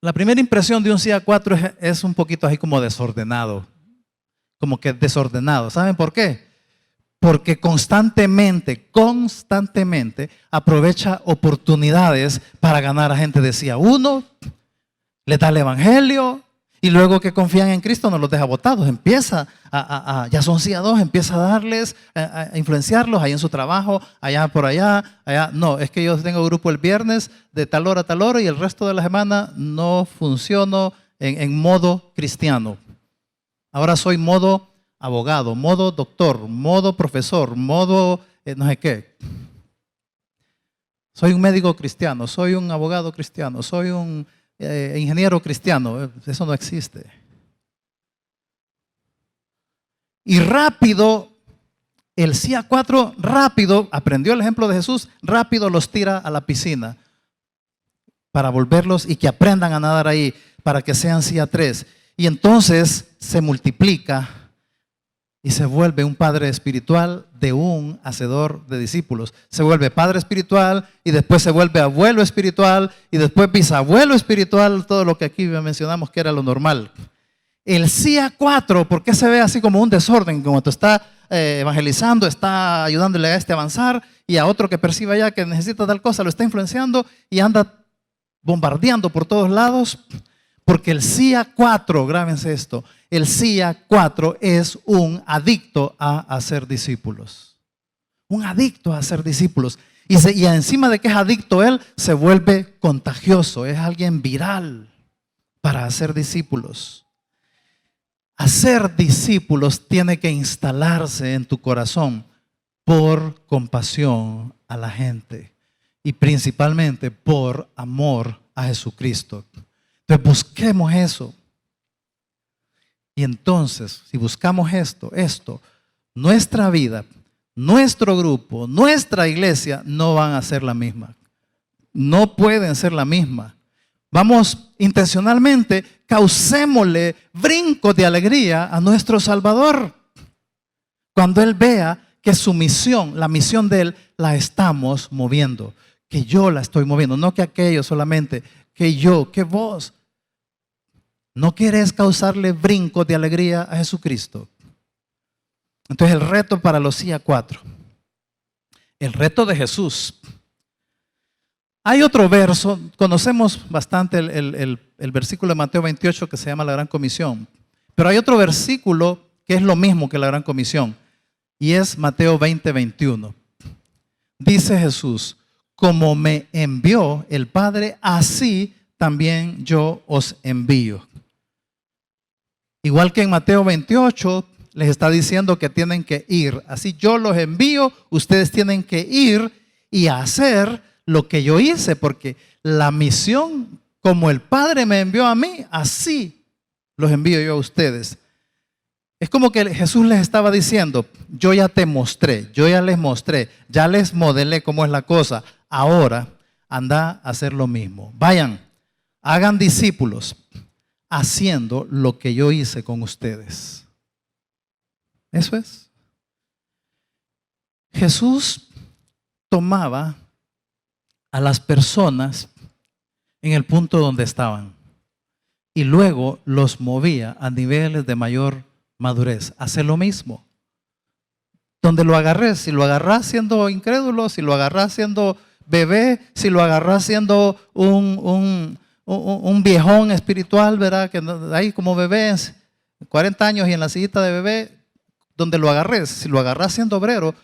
La primera impresión de un sí a 4 es un poquito así como desordenado. Como que desordenado. ¿Saben por qué? Porque constantemente aprovecha oportunidades para ganar a gente de sí a 1, le da el evangelio y luego que confían en Cristo no los deja botados. Empieza ya son sí a 2, empieza a darles, a influenciarlos ahí en su trabajo, allá por allá. No, es que yo tengo grupo el viernes de tal hora a tal hora y el resto de la semana no funciono en modo cristiano. Ahora soy modo abogado, modo doctor, modo profesor, modo no sé qué. Soy un médico cristiano, soy un abogado cristiano, soy un ingeniero cristiano. Eso no existe. Y rápido, el sí a 4, rápido, aprendió el ejemplo de Jesús, rápido los tira a la piscina para volverlos y que aprendan a nadar ahí, para que sean sí a 3. Y entonces se multiplica y se vuelve un padre espiritual de un hacedor de discípulos. Se vuelve padre espiritual y después se vuelve abuelo espiritual y después bisabuelo espiritual, todo lo que aquí mencionamos que era lo normal. El sí a 4, ¿por qué se ve así como un desorden? Como tú estás evangelizando, está ayudándole a este a avanzar y a otro que perciba ya que necesita tal cosa, lo está influenciando y anda bombardeando por todos lados. Porque el sí a 4, grábense esto, el sí a 4 es un adicto a hacer discípulos. Un adicto a hacer discípulos. Y encima de que es adicto él, se vuelve contagioso, es alguien viral para hacer discípulos. Hacer discípulos tiene que instalarse en tu corazón por compasión a la gente y principalmente por amor a Jesucristo. Entonces busquemos eso. Y entonces, si buscamos esto, nuestra vida, nuestro grupo, nuestra iglesia no van a ser la misma. No pueden ser la misma. Vamos intencionalmente, causémosle brincos de alegría a nuestro Salvador. Cuando Él vea que su misión, la misión de Él, la estamos moviendo. Que yo la estoy moviendo, no que aquello solamente, que yo, que vos. ¿No quieres causarle brincos de alegría a Jesucristo? Entonces el reto para los sí a 4. El reto de Jesús. Hay otro verso, conocemos bastante el versículo de Mateo 28 que se llama la Gran Comisión. Pero hay otro versículo que es lo mismo que la Gran Comisión. Y es Mateo 20, 21. Dice Jesús, como me envió el Padre, así también yo os envío. Igual que en Mateo 28 les está diciendo que tienen que ir. Así yo los envío, ustedes tienen que ir y hacer lo que yo hice, porque la misión, como el Padre me envió a mí, así los envío yo a ustedes. Es como que Jesús les estaba diciendo, yo ya te mostré, yo ya les mostré, ya les modelé cómo es la cosa. Ahora anda a hacer lo mismo. Vayan, hagan discípulos, haciendo lo que yo hice con ustedes. Eso es. Jesús tomaba a las personas en el punto donde estaban y luego los movía a niveles de mayor madurez. Hace lo mismo. Donde lo agarré, si lo agarrás siendo incrédulo, si lo agarrás siendo bebé, si lo agarrás siendo un viejón espiritual, ¿verdad? Que ahí como bebé, 40 años y en la sillita de bebé, donde lo agarres, si lo agarras siendo obrero,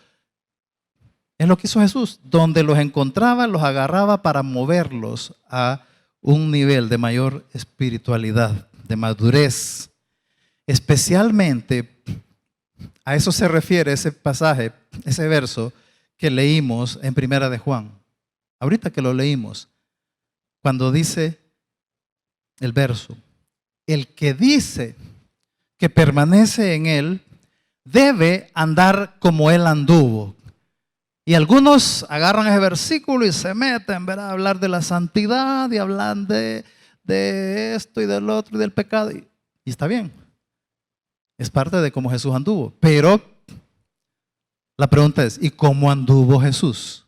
es lo que hizo Jesús. Donde los encontraba, los agarraba para moverlos a un nivel de mayor espiritualidad, de madurez. Especialmente, a eso se refiere ese pasaje, ese verso que leímos en Primera de Juan. Ahorita que lo leímos, cuando dice el verso, el que dice que permanece en él, debe andar como él anduvo. Y algunos agarran ese versículo y se meten, ¿verdad? A hablar de la santidad y hablan de esto y del otro y del pecado. Y está bien. Es parte de cómo Jesús anduvo. Pero la pregunta es, ¿y cómo anduvo Jesús?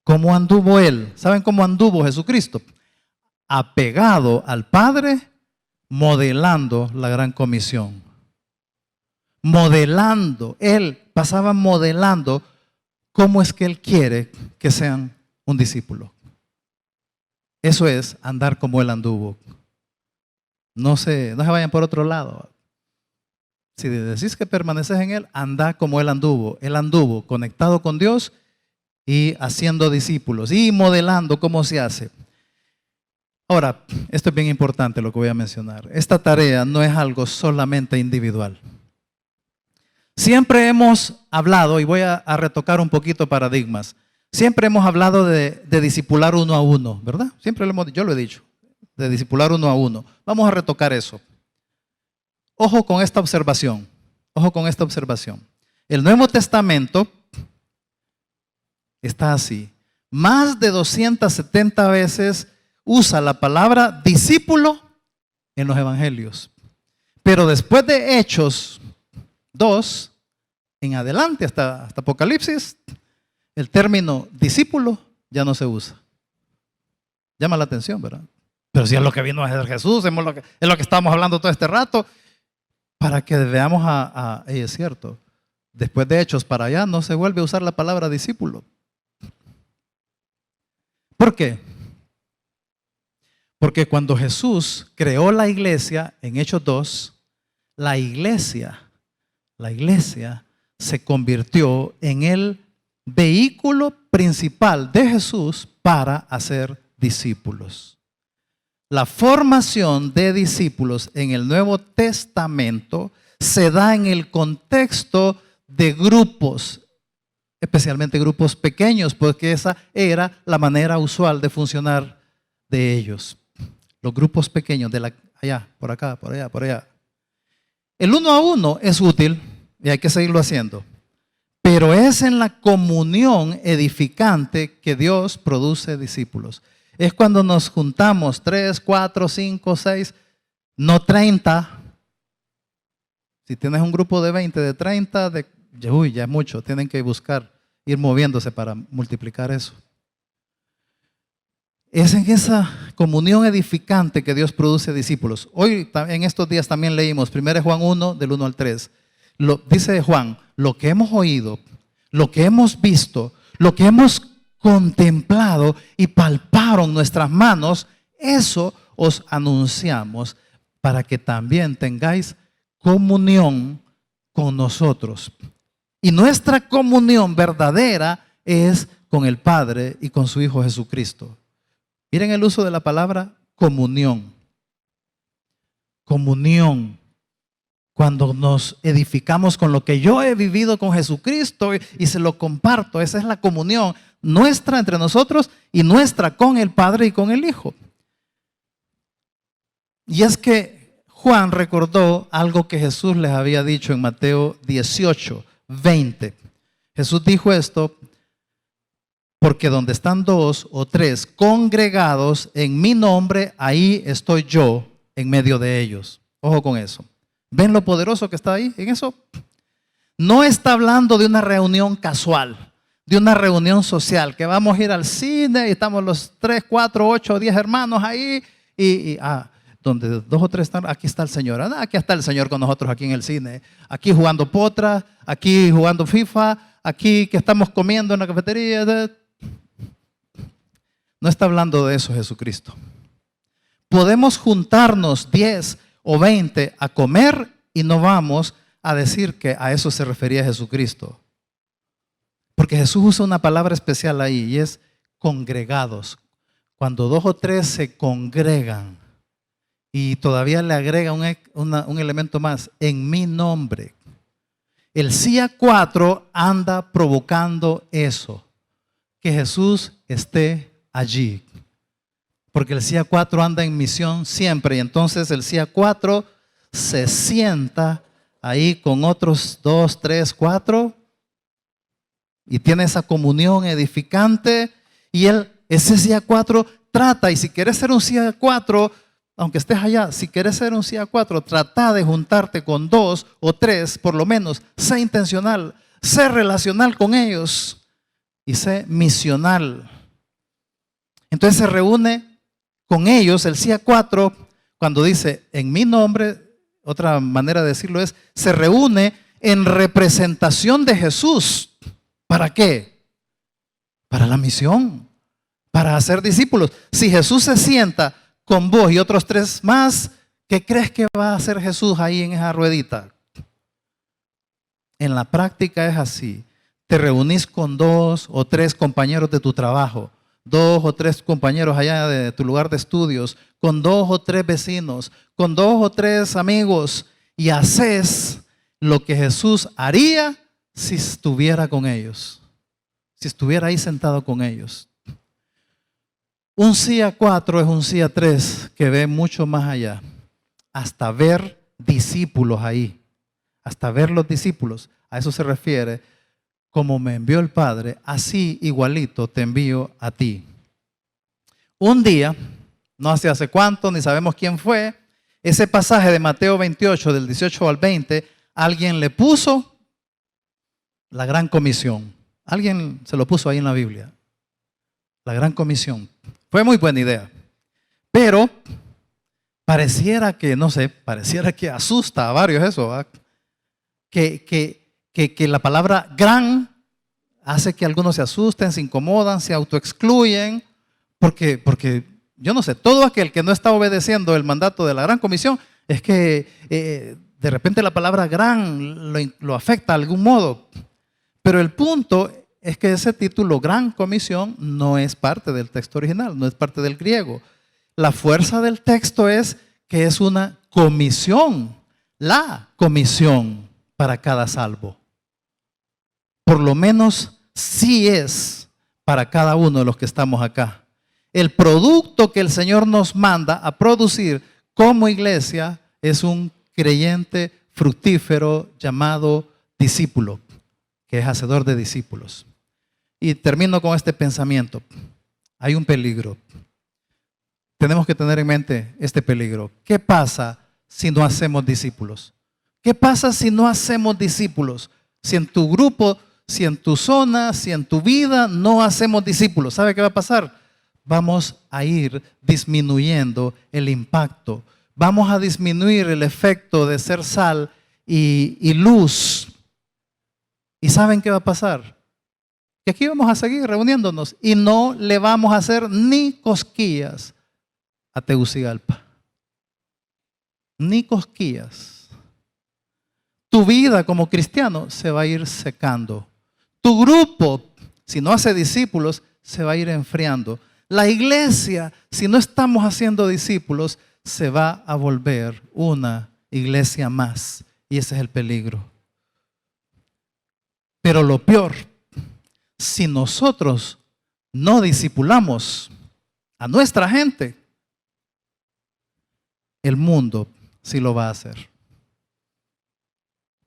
¿Cómo anduvo Él? ¿Saben cómo anduvo Jesucristo? Apegado al Padre, modelando la gran comisión. Modelando. Él pasaba modelando cómo es que Él quiere que sean un discípulo. Eso es andar como Él anduvo. No se vayan por otro lado. Si decís que permaneces en Él, anda como Él anduvo. Él anduvo conectado con Dios y haciendo discípulos y modelando cómo se hace. Ahora, esto es bien importante lo que voy a mencionar. Esta tarea no es algo solamente individual. Siempre hemos hablado, y voy a retocar un poquito paradigmas, siempre hemos hablado de discipular uno a uno, ¿verdad? Siempre yo lo he dicho, de discipular uno a uno. Vamos a retocar eso. Ojo con esta observación, ojo con esta observación. El Nuevo Testamento está así. Más de 270 veces usa la palabra discípulo en los evangelios. Pero después de Hechos 2, en adelante hasta Apocalipsis, el término discípulo ya no se usa. Llama la atención, ¿verdad? Pero si es lo que vino a hacer Jesús, es lo que estamos hablando todo este rato. para que veamos es cierto, después de Hechos para allá no se vuelve a usar la palabra discípulo. ¿Por qué? Porque cuando Jesús creó la iglesia en Hechos 2, la iglesia se convirtió en el vehículo principal de Jesús para hacer discípulos. La formación de discípulos en el Nuevo Testamento se da en el contexto de grupos, especialmente grupos pequeños, porque esa era la manera usual de funcionar de ellos. Los grupos pequeños de allá, por acá, por allá, por allá. El 1 a 1 es útil y hay que seguirlo haciendo, pero es en la comunión edificante que Dios produce discípulos. Es cuando nos juntamos 3, 4, 5, 6, no 30. Si tienes un grupo de 20, de 30, ya es mucho. Tienen que buscar, ir moviéndose para multiplicar eso. Es en esa comunión edificante que Dios produce discípulos. Hoy, en estos días también leímos 1 Juan 1, del 1 al 3. Dice Juan, lo que hemos oído, lo que hemos visto, lo que hemos contemplado y palparon nuestras manos, eso os anunciamos para que también tengáis comunión con nosotros. Y nuestra comunión verdadera es con el Padre y con su Hijo Jesucristo. Miren el uso de la palabra comunión. Comunión. Cuando nos edificamos con lo que yo he vivido con Jesucristo y se lo comparto, esa es la comunión nuestra entre nosotros y nuestra con el Padre y con el Hijo. Y es que Juan recordó algo que Jesús les había dicho en Mateo 18, 20. Jesús dijo esto: porque donde están 2 o 3 congregados en mi nombre, ahí estoy yo en medio de ellos. Ojo con eso. ¿Ven lo poderoso que está ahí en eso? No está hablando de una reunión casual, de una reunión social, que vamos a ir al cine y estamos los 3, 4, 8, 10 hermanos ahí donde 2 o 3 están, aquí está el Señor. Aquí está el Señor con nosotros aquí en el cine. Aquí jugando potra, aquí jugando FIFA, aquí que estamos comiendo en la cafetería. No está hablando de eso Jesucristo. Podemos juntarnos 10 o 20 a comer y no vamos a decir que a eso se refería Jesucristo. Porque Jesús usa una palabra especial ahí y es congregados. Cuando 2 o 3 se congregan y todavía le agrega un elemento más, en mi nombre. El CIA 4 anda provocando eso, que Jesús esté allí. Porque el CIA 4 anda en misión siempre y entonces el CIA 4 se sienta ahí con otros 2, 3, 4 y tiene esa comunión edificante y ese CIA 4 trata, y si quieres ser un CIA 4, aunque estés allá, si quieres ser un CIA 4, trata de juntarte con 2 o 3, por lo menos, sé intencional, sé relacional con ellos y sé misional. Entonces se reúne con ellos, el CIA 4, cuando dice en mi nombre, otra manera de decirlo es, se reúne en representación de Jesús. ¿Para qué? Para la misión, para hacer discípulos. Si Jesús se sienta con vos y otros 3 más, ¿qué crees que va a hacer Jesús ahí en esa ruedita? En la práctica es así. Te reunís con 2 o 3 compañeros de tu trabajo, 2 o 3 compañeros allá de tu lugar de estudios, con 2 o 3 vecinos, con 2 o 3 amigos, y haces lo que Jesús haría si estuviera con ellos, si estuviera ahí sentado con ellos. Un CIA 4 es un CIA 3 que ve mucho más allá, hasta ver discípulos ahí, hasta ver los discípulos. A eso se refiere: como me envió el Padre, así igualito te envío a ti. Un día, no sé hace cuánto, ni sabemos quién fue, ese pasaje de Mateo 28, del 18 al 20, alguien le puso la gran comisión. Alguien se lo puso ahí en la Biblia. La gran comisión. Fue muy buena idea. Pero pareciera que, no sé, pareciera que asusta a varios eso, ¿verdad? Que la palabra gran hace que algunos se asusten, se incomodan, se autoexcluyen, porque yo no sé, todo aquel que no está obedeciendo el mandato de la Gran Comisión es que de repente la palabra gran lo afecta de algún modo. Pero el punto es que ese título, Gran Comisión, no es parte del texto original, no es parte del griego. La fuerza del texto es que es una comisión, la comisión para cada salvo. Por lo menos sí es para cada uno de los que estamos acá. El producto que el Señor nos manda a producir como iglesia es un creyente fructífero llamado discípulo, que es hacedor de discípulos. Y termino con este pensamiento. Hay un peligro. Tenemos que tener en mente este peligro. ¿Qué pasa si no hacemos discípulos? ¿Qué pasa si no hacemos discípulos? Si en tu grupo, si en tu zona, si en tu vida no hacemos discípulos, ¿sabe qué va a pasar? Vamos a ir disminuyendo el impacto. Vamos a disminuir el efecto de ser sal y luz. ¿Y saben qué va a pasar? Que aquí vamos a seguir reuniéndonos y no le vamos a hacer ni cosquillas a Tegucigalpa. Ni cosquillas. Tu vida como cristiano se va a ir secando. Tu grupo, si no hace discípulos, se va a ir enfriando. La iglesia, si no estamos haciendo discípulos, se va a volver una iglesia más. Y ese es el peligro. Pero lo peor, si nosotros no discipulamos a nuestra gente, el mundo sí lo va a hacer.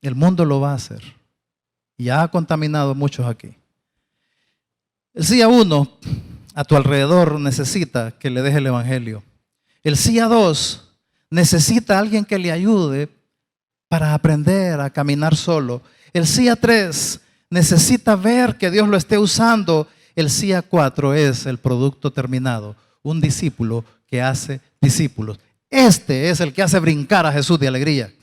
El mundo lo va a hacer. Ya ha contaminado a muchos aquí. El CIA 1 a tu alrededor necesita que le deje el evangelio. El CIA 2 necesita a alguien que le ayude para aprender a caminar solo. El CIA 3 necesita ver que Dios lo esté usando. El CIA 4 es el producto terminado. Un discípulo que hace discípulos. Este es el que hace brincar a Jesús de alegría.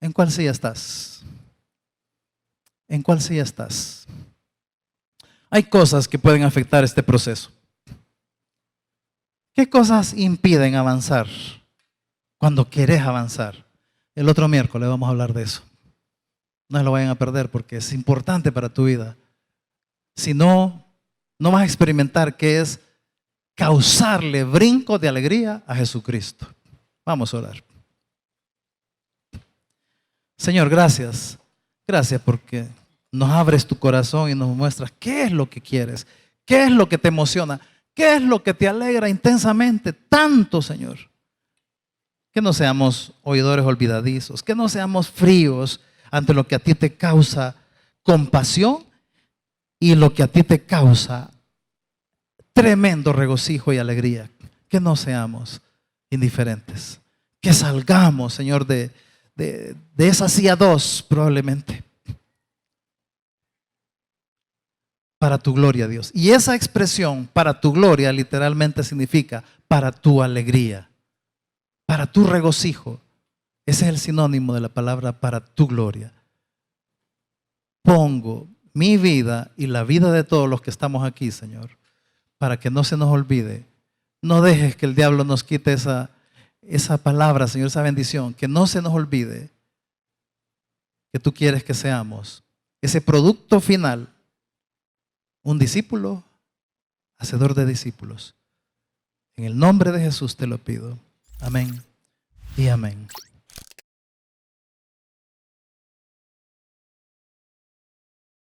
¿En cuál silla estás? ¿En cuál silla estás? Hay cosas que pueden afectar este proceso. ¿Qué cosas impiden avanzar cuando querés avanzar? El otro miércoles vamos a hablar de eso. No se lo vayan a perder porque es importante para tu vida. Si no, no vas a experimentar qué es causarle brincos de alegría a Jesucristo. Vamos a orar. Señor, gracias. Gracias porque nos abres tu corazón y nos muestras qué es lo que quieres, qué es lo que te emociona, qué es lo que te alegra intensamente tanto, Señor. Que no seamos oidores olvidadizos, que no seamos fríos ante lo que a ti te causa compasión y lo que a ti te causa tremendo regocijo y alegría. Que no seamos indiferentes. Que salgamos, Señor, de esa silla 2 probablemente. Para tu gloria, Dios. Y esa expresión, para tu gloria, literalmente significa para tu alegría, para tu regocijo. Ese es el sinónimo de la palabra para tu gloria. Pongo mi vida y la vida de todos los que estamos aquí, Señor, para que no se nos olvide. No dejes que el diablo nos quite esa palabra, Señor, esa bendición. Que no se nos olvide que tú quieres que seamos ese producto final. Un discípulo, hacedor de discípulos. En el nombre de Jesús te lo pido. Amén y amén.